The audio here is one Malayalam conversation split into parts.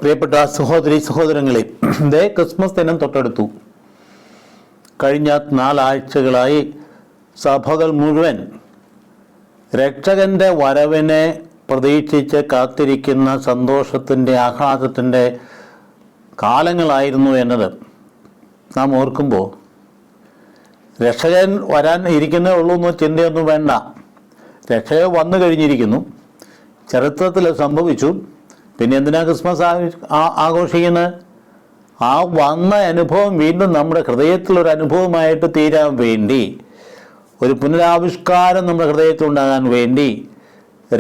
പ്രിയപ്പെട്ട സഹോദരങ്ങളെ, ക്രിസ്മസ് ദിനം തൊട്ടടുത്തു. കഴിഞ്ഞ 4 ആഴ്ചകളായി സഭകൾ മുഴുവൻ രക്ഷകൻ്റെ വരവിനെ പ്രതീക്ഷിച്ച് കാത്തിരിക്കുന്ന സന്തോഷത്തിൻ്റെ ആഹ്ലാദത്തിൻ്റെ കാലങ്ങളായിരുന്നു എന്നത് നാം ഓർക്കുമ്പോൾ രക്ഷകൻ വരാൻ ഇരിക്കുന്നേ ഉള്ളൂ എന്ന് ചിന്തയൊന്നും വേണ്ട. രക്ഷകൻ വന്നു കഴിഞ്ഞിരിക്കുന്നു, ചരിത്രത്തിൽ സംഭവിച്ചു. പിന്നെ എന്തിനാ ക്രിസ്മസ് ആഘോഷിക്കുന്നത്? ആ വന്ന അനുഭവം വീണ്ടും നമ്മുടെ ഹൃദയത്തിലൊരു അനുഭവമായിട്ട് തീരാൻ വേണ്ടി, ഒരു പുനരാവിഷ്കാരം നമ്മുടെ ഹൃദയത്തിലുണ്ടാകാൻ വേണ്ടി,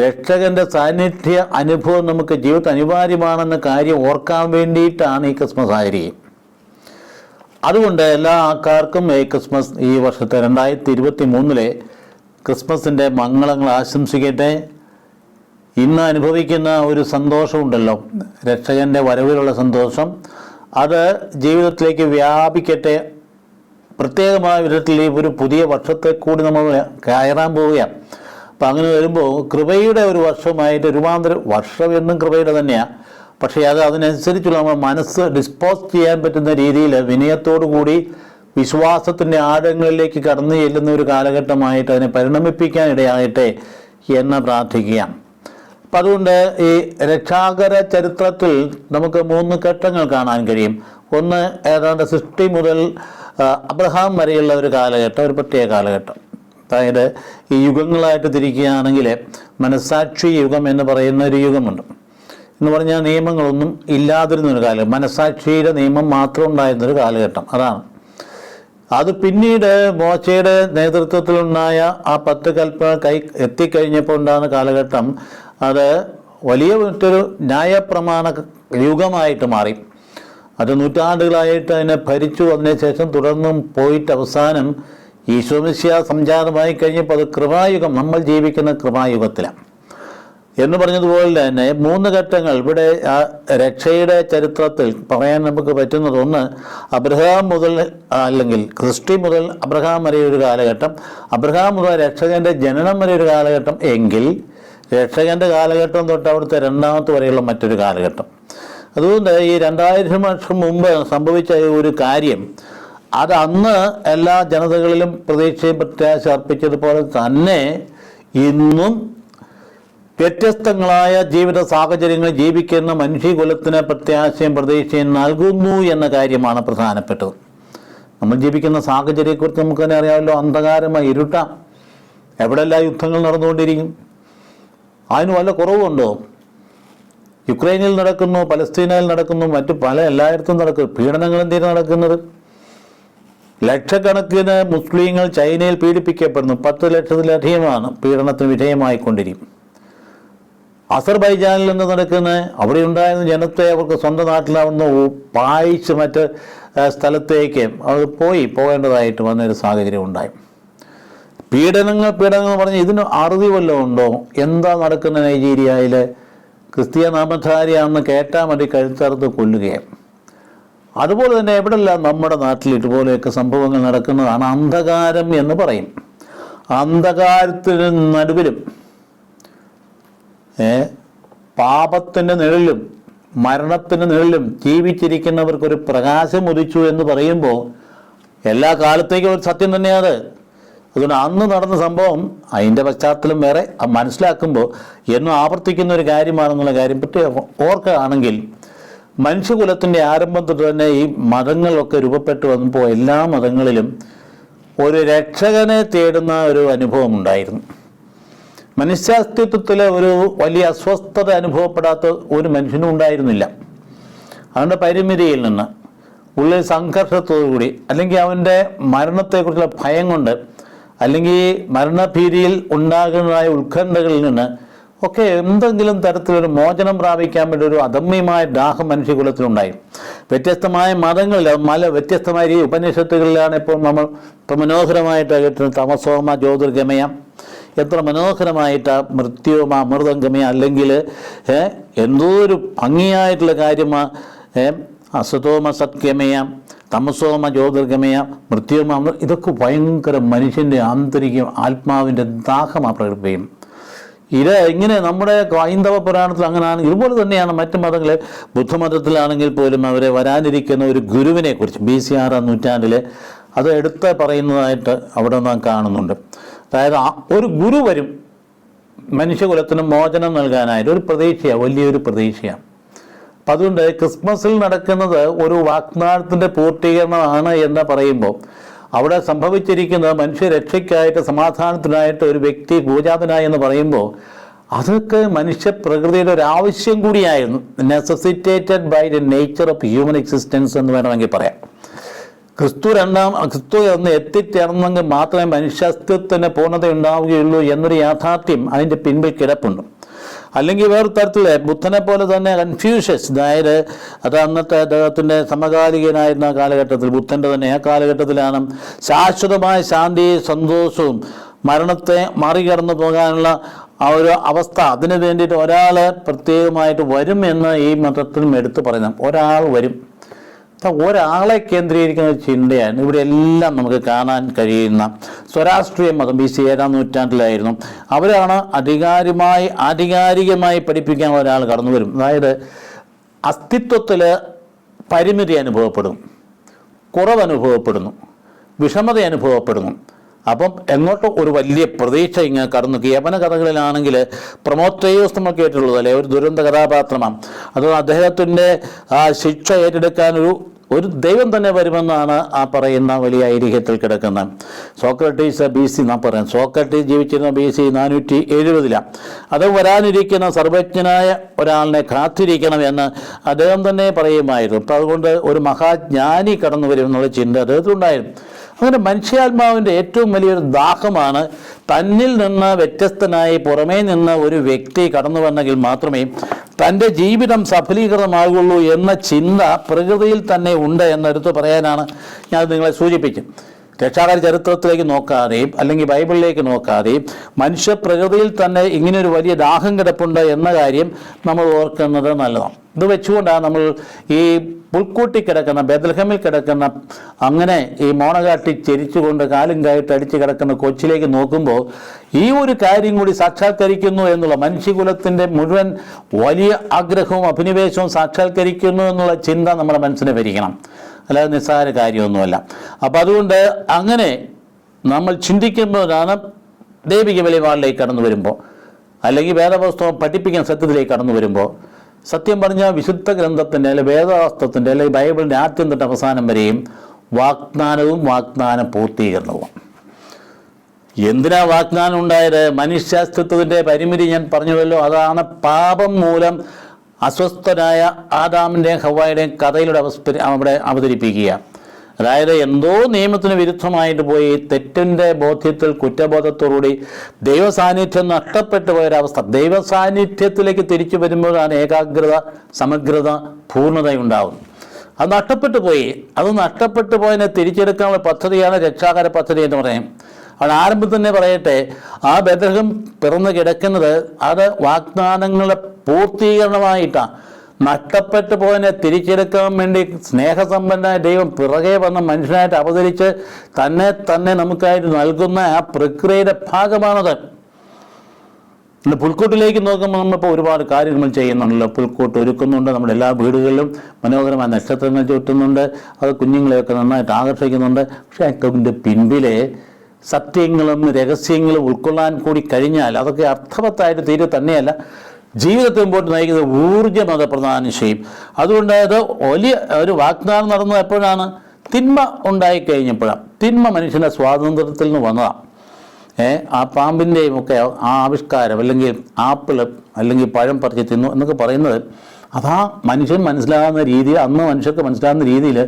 രക്ഷകൻ്റെ സാന്നിധ്യ അനുഭവം നമുക്ക് ജീവിതത്തിൽ അനിവാര്യമാണെന്ന കാര്യം ഓർക്കാൻ വേണ്ടിയിട്ടാണ് ഈ ക്രിസ്മസ് ആചരിക്കുക. അതുകൊണ്ട് എല്ലാ ആൾക്കാർക്കും ഈ ക്രിസ്മസ്, ഈ വർഷത്തെ 2023 ക്രിസ്മസിൻ്റെ മംഗളങ്ങൾ ആശംസിക്കട്ടെ. ഇന്ന് അനുഭവിക്കുന്ന ഒരു സന്തോഷമുണ്ടല്ലോ, രക്ഷകൻ്റെ വരവിലുള്ള സന്തോഷം, അത് ജീവിതത്തിലേക്ക് വ്യാപിക്കട്ടെ. പ്രത്യേകമായ വിധത്തിൽ ഈ ഒരു പുതിയ വർഷത്തെ കൂടി നമ്മൾ കയറാൻ പോവുകയാണ്. അപ്പം അങ്ങനെ വരുമ്പോൾ കൃപയുടെ ഒരു വർഷമായിട്ട്, രൂപാന്തര വർഷം എന്നും കൃപയുടെ തന്നെയാണ്. പക്ഷേ അത് അതിനനുസരിച്ചുള്ള നമ്മൾ മനസ്സ് ഡിസ്പോസ് ചെയ്യാൻ പറ്റുന്ന രീതിയിൽ വിനയത്തോടു കൂടി വിശ്വാസത്തിൻ്റെ ആഴങ്ങളിലേക്ക് കടന്നു ചെല്ലുന്ന ഒരു കാലഘട്ടമായിട്ട് അതിനെ പരിണമിപ്പിക്കാൻ ഇടയാകട്ടെ എന്ന് പ്രാർത്ഥിക്കുകയാണ്. അപ്പം അതുകൊണ്ട് ഈ രക്ഷാകര ചരിത്രത്തിൽ നമുക്ക് 3 ഘട്ടങ്ങൾ കാണാൻ കഴിയും. ഒന്ന്, ഏതാണ്ട് സൃഷ്ടി മുതൽ അബ്രഹാം വരെയുള്ള ഒരു കാലഘട്ടം, ഒരു പ്രത്യേക കാലഘട്ടം. അതായത് ഈ യുഗങ്ങളായിട്ട് തിരിക്കുകയാണെങ്കിൽ മനസ്സാക്ഷി യുഗം എന്ന് പറയുന്ന ഒരു യുഗമുണ്ട്. എന്ന് പറഞ്ഞാൽ നിയമങ്ങളൊന്നും ഇല്ലാതിരുന്നൊരു കാലം, മനസ്സാക്ഷിയുടെ നിയമം മാത്രം ഉണ്ടായിരുന്നൊരു കാലഘട്ടം. അതാണ് അത്. പിന്നീട് മോശയുടെ നേതൃത്വത്തിലുണ്ടായ ആ 10 കൽപ്പന എത്തിക്കഴിഞ്ഞപ്പോൾ ഉണ്ടാകുന്ന കാലഘട്ടം, അത് വലിയ മറ്റൊരു ന്യായപ്രമാണ യുഗമായിട്ട് മാറി. അത് നൂറ്റാണ്ടുകളായിട്ട് അതിനെ ഭരിച്ചു. അതിനുശേഷം തുടർന്നും പോയിട്ട് അവസാനം ഈശോ മിശിഹാ സംജാതമായി കഴിഞ്ഞപ്പോൾ അത് കൃപായുഗം, നമ്മൾ ജീവിക്കുന്ന കൃപായുഗത്തിലാണ് എന്ന് പറഞ്ഞതുപോലെ തന്നെ 3 ഘട്ടങ്ങൾ ഇവിടെ ആ രക്ഷയുടെ ചരിത്രത്തിൽ പറയാൻ നമുക്ക് പറ്റുന്നത്. ഒന്ന്, അബ്രഹാം മുതൽ, അല്ലെങ്കിൽ സൃഷ്ടി മുതൽ അബ്രഹാം വരെ ഒരു കാലഘട്ടം, അബ്രഹാം മുതൽ രക്ഷകൻ്റെ ജനനം വരെ ഒരു കാലഘട്ടം, എങ്കിൽ രക്ഷകൻ്റെ കാലഘട്ടം തൊട്ട് അവിടുത്തെ 2ാമത്തെ വരെയുള്ള മറ്റൊരു കാലഘട്ടം. അതുകൊണ്ട് ഈ 2000 വർഷം മുമ്പ് സംഭവിച്ച ഒരു കാര്യം, അത് അന്ന് എല്ലാ ജനതകളിലും പ്രതീക്ഷയും പ്രത്യാശ അർപ്പിച്ചതുപോലെ തന്നെ ഇന്നും വ്യത്യസ്തങ്ങളായ ജീവിത സാഹചര്യങ്ങളിൽ ജീവിക്കുന്ന മനുഷ്യകുലത്തിന് പ്രത്യാശയും പ്രതീക്ഷയും നൽകുന്നു എന്ന കാര്യമാണ് പ്രധാനപ്പെട്ടത്. നമ്മൾ ജീവിക്കുന്ന സാഹചര്യത്തെക്കുറിച്ച് നമുക്ക് തന്നെ അറിയാമല്ലോ. അന്ധകാരമായി ഇരുട്ടാം, എവിടെല്ലാം യുദ്ധങ്ങൾ നടന്നുകൊണ്ടിരിക്കും. അതിന് വല്ല കുറവുണ്ടോ? യുക്രൈനിൽ നടക്കുന്നു, പലസ്തീനയിൽ നടക്കുന്നു, മറ്റു പല എല്ലായിടത്തും നടക്കുന്നു. പീഡനങ്ങൾ എന്തിനാണ് നടക്കുന്നത്? ലക്ഷക്കണക്കിന് മുസ്ലിങ്ങൾ ചൈനയിൽ പീഡിപ്പിക്കപ്പെടുന്നു. 10 ലക്ഷത്തിലധികമാണ് പീഡനത്തിന് വിധേയമായിക്കൊണ്ടിരിക്കും. അസർബൈജാനിൽ നിന്ന് നടക്കുന്നത്, അവിടെ ഉണ്ടായിരുന്ന ജനത്തെ അവർക്ക് സ്വന്തം നാട്ടിലാവുന്ന പായിച്ച് മറ്റ് സ്ഥലത്തേക്ക് അത് പോകേണ്ടതായിട്ട് വന്നൊരു സാഹചര്യം ഉണ്ടായി. പീഡനങ്ങൾ പറഞ്ഞ് ഇതിന് അറുതി വല്ലതും ഉണ്ടോ? എന്താ നടക്കുന്ന നൈജീരിയയിൽ? ക്രിസ്തീയ നാമധാരിയാണെന്ന് കേട്ടാൽ മതി, കഴുത്തറുത്ത് കൊല്ലുകയാണ്. അതുപോലെ തന്നെ എവിടെല്ലാം നമ്മുടെ നാട്ടിൽ ഇതുപോലെയൊക്കെ സംഭവങ്ങൾ നടക്കുന്നതാണ്. അന്ധകാരം എന്ന് പറയും. അന്ധകാരത്തിന് നടുവിലും പാപത്തിൻ്റെ നിഴലിലും മരണത്തിൻ്റെ നിഴലിലും ജീവിച്ചിരിക്കുന്നവർക്കൊരു പ്രകാശം ഉദിച്ചു എന്ന് പറയുമ്പോൾ എല്ലാ കാലത്തേക്കും ഒരു സത്യം തന്നെയാണ്. അതുകൊണ്ട് അന്ന് നടന്ന സംഭവം, അതിൻ്റെ പശ്ചാത്തലം വേറെ, മനസ്സിലാക്കുമ്പോൾ എന്നും ആവർത്തിക്കുന്ന ഒരു കാര്യമാണെന്നുള്ള കാര്യം പ്രത്യേകം ഓർക്കുകയാണെങ്കിൽ, മനുഷ്യകുലത്തിൻ്റെ ആരംഭം തൊട്ട് തന്നെ ഈ മതങ്ങളൊക്കെ രൂപപ്പെട്ടു വന്നപ്പോൾ എല്ലാ മതങ്ങളിലും ഒരു രക്ഷകനെ തേടുന്ന ഒരു അനുഭവം ഉണ്ടായിരുന്നു. മനുഷ്യാസ്തിത്വത്തിൽ ഒരു വലിയ അസ്വസ്ഥത അനുഭവപ്പെടാത്ത ഒരു മനുഷ്യനും ഉണ്ടായിരുന്നില്ല. അവൻ്റെ പരിമിതിയിൽ നിന്ന്, ഉള്ളിൽ സംഘർഷത്തോടുകൂടി, അല്ലെങ്കിൽ അവൻ്റെ മരണത്തെക്കുറിച്ചുള്ള ഭയം കൊണ്ട്, അല്ലെങ്കിൽ മരണഭീതിയിൽ ഉണ്ടാകുന്നതായ ഉത്കണ്ഠകളിൽ നിന്ന് ഒക്കെ എന്തെങ്കിലും തരത്തിലൊരു മോചനം പ്രാപിക്കാൻ വേണ്ടി ഒരു അദമ്യമായ ദാഹം മനുഷ്യകുലത്തിലുണ്ടായി. വ്യത്യസ്തമായ മതങ്ങളിൽ വ്യത്യസ്തമായ ഈ ഉപനിഷത്തുകളിലാണ് ഇപ്പോൾ നമ്മൾ മനോഹരമായിട്ട് കിട്ടുന്നത്. തമസോമ ജ്യോതിർഗമയ, എത്ര മനോഹരമായിട്ട് മൃത്യുമ അമൃതംഗമയ, അല്ലെങ്കിൽ എന്തോ ഒരു ഭംഗിയായിട്ടുള്ള കാര്യമാ. അസതോമ സത്യമയ, തമസോമ ജ്യോതിർഗമയ, മൃത്യുമ, ഇതൊക്കെ ഭയങ്കര മനുഷ്യൻ്റെ ആന്തരിക ആത്മാവിൻ്റെ ദാഹമാണ് പ്രകടിപ്പിക്കും. ഇത് ഇങ്ങനെ നമ്മുടെ ഹൈന്ദവ പുരാണത്തിൽ അങ്ങനെയാണ്. ഇതുപോലെ തന്നെയാണ് മറ്റു മതങ്ങൾ. ബുദ്ധമതത്തിലാണെങ്കിൽ പോലും അവരെ വരാനിരിക്കുന്ന ഒരു ഗുരുവിനെ കുറിച്ച് BC 6-ാം നൂറ്റാണ്ടിൽ അത് എടുത്ത് പറയുന്നതായിട്ട് അവിടെ നാം കാണുന്നുണ്ട്. അതായത് ഒരു ഗുരു വരും മനുഷ്യകുലത്തിന് മോചനം നൽകാനായിട്ട്. ഒരു പ്രതീക്ഷയാണ്, വലിയൊരു പ്രതീക്ഷയാണ്. അപ്പം അതുകൊണ്ട് ക്രിസ്മസിൽ നടക്കുന്നത് ഒരു വാഗ്ദാനത്തിൻ്റെ പൂർത്തീകരണമാണ് എന്ന് പറയുമ്പോൾ അവിടെ സംഭവിച്ചിരിക്കുന്നത് മനുഷ്യരക്ഷയ്ക്കായിട്ട് സമാധാനത്തിനായിട്ട് ഒരു വ്യക്തി പൂജാതനായി എന്ന് പറയുമ്പോൾ അതൊക്കെ മനുഷ്യപ്രകൃതിയുടെ ഒരു ആവശ്യം കൂടിയായിരുന്നു. Necessitated by the nature of human existence എന്ന് വേണമെങ്കിൽ പറയാം. ക്രിസ്തു എന്ന് എത്തിച്ചേർന്നെങ്കിൽ മാത്രമേ മനുഷ്യാസ്തിത്വത്തിന് പൂർണ്ണത ഉണ്ടാവുകയുള്ളൂ എന്നൊരു യാഥാർത്ഥ്യം അതിൻ്റെ പിൻപിൽ കിടപ്പുണ്ട്. അല്ലെങ്കിൽ വേറെ തരത്തിൽ ബുദ്ധനെ പോലെ തന്നെ കൺഫ്യൂഷ്യസ്, അതായത് അത് അന്നത്തെ അദ്ദേഹത്തിൻ്റെ സമകാലികനായിരുന്ന കാലഘട്ടത്തിൽ, ബുദ്ധൻ്റെ തന്നെ ആ കാലഘട്ടത്തിലാണ് ശാശ്വതമായ ശാന്തിയും സന്തോഷവും മരണത്തെ മറികടന്നു പോകാനുള്ള ആ ഒരു അവസ്ഥ, അതിനു വേണ്ടിയിട്ട് ഒരാൾ പ്രത്യേകമായിട്ട് വരും എന്ന് ഈ മതത്തിനും എടുത്തു പറയുന്നത്. ഒരാൾ വരും, ഒരാളെ കേന്ദ്രീകരിക്കുന്ന ചിന്തയാണ് ഇവിടെ എല്ലാം നമുക്ക് കാണാൻ കഴിയുന്ന. സ്വരാഷ്ട്രീയ മതം BC 7-ാം നൂറ്റാണ്ടിലായിരുന്നു. അവരാണ് ആധികാരികമായി പഠിപ്പിക്കാൻ ഒരാൾ കടന്നു വരും. അതായത് അസ്തിത്വത്തിൽ പരിമിതി അനുഭവപ്പെടും, കുറവ് അനുഭവപ്പെടുന്നു, വിഷമത അനുഭവപ്പെടുന്നു. അപ്പം എങ്ങോട്ടോ ഒരു വലിയ പ്രതീക്ഷ ഇങ്ങനെ കടന്നു. യവന കഥകളിലാണെങ്കിൽ പ്രൊമോത്തേയോസ് നമ്മൾ കേട്ടിട്ടുള്ളത് അല്ലെ, ഒരു ദുരന്ത കഥാപാത്രമാണ്. അത് അദ്ദേഹത്തിൻ്റെ ശിക്ഷ ഏറ്റെടുക്കാൻ ഒരു ദൈവം തന്നെ വരുമെന്നാണ് ആ പറയുന്ന വലിയ ഐതിഹ്യത്തിൽ കിടക്കുന്നത്. സോക്രട്ടീസ് BC നാം പറയാം, സോക്രട്ടീസ് ജീവിച്ചിരുന്ന BC 470-ലാണ്. അത് വരാനിരിക്കുന്ന സർവജ്ഞനായ ഒരാളിനെ കാത്തിരിക്കണമെന്ന് അദ്ദേഹം തന്നെ പറയുമായിരുന്നു. അപ്പം അതുകൊണ്ട് ഒരു മഹാജ്ഞാനി കടന്നു വരുമെന്നുള്ള ചിന്ത അദ്ദേഹത്തിനുണ്ടായിരുന്നു. അങ്ങനെ മനുഷ്യാത്മാവിൻ്റെ ഏറ്റവും വലിയൊരു ദാഹമാണ് തന്നിൽ നിന്ന് വ്യത്യസ്തനായി പുറമേ നിന്ന് ഒരു വ്യക്തി കടന്നു വന്നെങ്കിൽ മാത്രമേ തൻ്റെ ജീവിതം സഫലീകൃതമാകുള്ളൂ എന്ന ചിന്ത പ്രകൃതിയിൽ തന്നെ ഉണ്ട് എന്നെടുത്ത് പറയാനാണ് ഞാൻ നിങ്ങളെ സൂചിപ്പിക്കും. രക്ഷാകര ചരിത്രത്തിലേക്ക് നോക്കാതെയും അല്ലെങ്കിൽ ബൈബിളിലേക്ക് നോക്കാതെയും മനുഷ്യപ്രകൃതിയിൽ തന്നെ ഇങ്ങനെയൊരു വലിയ ദാഹം കിടപ്പുണ്ട് എന്ന കാര്യം നമ്മൾ ഓർക്കുന്നത് നല്ലതാണ്. ഇത് വെച്ചുകൊണ്ടാണ് നമ്മൾ ഈ പുൽക്കൂട്ടി കിടക്കുന്ന ബെത്ലഹേമിൽ കിടക്കുന്ന അങ്ങനെ ഈ മോണകാട്ടി ചെരിച്ചുകൊണ്ട് കാലും കായിട്ട് അടിച്ച് കിടക്കുന്ന കൊച്ചിലേക്ക് നോക്കുമ്പോൾ ഈ ഒരു കാര്യം കൂടി സാക്ഷാത്കരിക്കുന്നു എന്നുള്ള, മനുഷ്യകുലത്തിൻ്റെ മുഴുവൻ വലിയ ആഗ്രഹവും അഭിനിവേശവും സാക്ഷാത്കരിക്കുന്നു എന്നുള്ള ചിന്ത നമ്മുടെ മനസ്സിനെ ഭരിക്കണം. അല്ലാതെ നിസ്സാര കാര്യമൊന്നുമല്ല. അപ്പം അതുകൊണ്ട് അങ്ങനെ നമ്മൾ ചിന്തിക്കുമ്പോഴാണ് ദൈവിക വെളിപാടിലേക്ക് കടന്നു വരുമ്പോൾ അല്ലെങ്കിൽ വേദപുസ്തകം പഠിപ്പിക്കാൻ സത്യത്തിലേക്ക് കടന്നു വരുമ്പോൾ സത്യം പറഞ്ഞാൽ വിശുദ്ധ ഗ്രന്ഥത്തിൻ്റെ അല്ലെങ്കിൽ വേദശാസ്ത്രത്തിൻ്റെ അല്ലെങ്കിൽ ബൈബിളിൻ്റെ ആദ്യം തൊട്ട് അവസാനം വരെയും വാഗ്ദാനവും വാഗ്ദാന പൂർത്തീകരണവും. എന്തിനാ വാഗ്ദാനം ഉണ്ടായത്? മനുഷ്യാസ്തിത്വത്തിൻ്റെ പരിമിതി ഞാൻ പറഞ്ഞുവല്ലോ. അതാണ് പാപം മൂലം അസ്വസ്ഥനായ ആദാമിൻ്റെയും ഹവ്വായുടെയും കഥയിലൂടെ അവിടെ അവതരിപ്പിക്കുക. അതായത് എന്തോ നിയമത്തിന് വിരുദ്ധമായിട്ട് പോയി തെറ്റിൻ്റെ ബോധ്യത്തിൽ കുറ്റബോധത്തോടുകൂടി ദൈവസാന്നിധ്യം നഷ്ടപ്പെട്ടു പോയൊരവസ്ഥ. ദൈവസാന്നിധ്യത്തിലേക്ക് തിരിച്ചു വരുമ്പോഴാണ് ഏകാഗ്രത, സമഗ്രത, പൂർണ്ണതയുണ്ടാവും. അത് നഷ്ടപ്പെട്ടു പോയി. അത് നഷ്ടപ്പെട്ടു പോയതിനെ തിരിച്ചെടുക്കാനുള്ള പദ്ധതിയാണ് രക്ഷാകര പദ്ധതി എന്ന് പറയും. അവിടെ ആരംഭം തന്നെ പറയട്ടെ, ആ ബെത്ലഹേം പിറന്നു കിടക്കുന്നത് അത് വാഗ്ദാനങ്ങളുടെ പൂർത്തീകരണമായിട്ടാണ്. നഷ്ടപ്പെട്ടു പോയതിനെ തിരിച്ചെടുക്കാൻ വേണ്ടി സ്നേഹസമ്പന്നനായ ദൈവം പിറകെ വന്ന മനുഷ്യനായിട്ട് അവതരിച്ച് തന്നെ നമുക്കായിട്ട് നൽകുന്ന ആ പ്രക്രിയയുടെ ഭാഗമാണത്. പുൽക്കൂട്ടിലേക്ക് നോക്കുമ്പോൾ നമ്മളിപ്പോൾ ഒരുപാട് കാര്യങ്ങൾ ചെയ്യുന്നുണ്ടല്ലോ. പുൽക്കൂട്ട് ഒരുക്കുന്നുണ്ട്, നമ്മുടെ എല്ലാ വീടുകളിലും മനോഹരമായ നക്ഷത്രങ്ങൾ ചുറ്റുന്നുണ്ട്, അത് കുഞ്ഞുങ്ങളെയൊക്കെ നന്നായിട്ട് ആകർഷിക്കുന്നുണ്ട്. പക്ഷേ അതിൻ്റെ പിൻപിലെ സത്യങ്ങളും രഹസ്യങ്ങളും ഉൾക്കൊള്ളാൻ കൂടി കഴിഞ്ഞാൽ അതൊക്കെ അർത്ഥവത്തായിട്ട് തീരെ തന്നെയല്ല ജീവിതത്തെ മുമ്പോട്ട് നയിക്കുന്നത് ഊർജ്ജം അത് പ്രധാനം ചെയ്യും. അതുകൊണ്ട് അത് വലിയ ഒരു വാഗ്ദാനം നടന്നത് എപ്പോഴാണ്? തിന്മ ഉണ്ടായിക്കഴിഞ്ഞപ്പോഴാണ്. തിന്മ മനുഷ്യൻ്റെ സ്വാതന്ത്ര്യത്തിൽ നിന്ന് വന്നതാണ്. ആ പാമ്പിൻ്റെയും ഒക്കെ ആ ആവിഷ്കാരം, അല്ലെങ്കിൽ ആപ്പിള് അല്ലെങ്കിൽ പഴം പറിച്ച് തിന്നു എന്നൊക്കെ പറയുന്നത് അതാ മനുഷ്യൻ മനസ്സിലാകുന്ന രീതിയിൽ, അന്ന് മനുഷ്യർക്ക് മനസ്സിലാകുന്ന രീതിയിൽ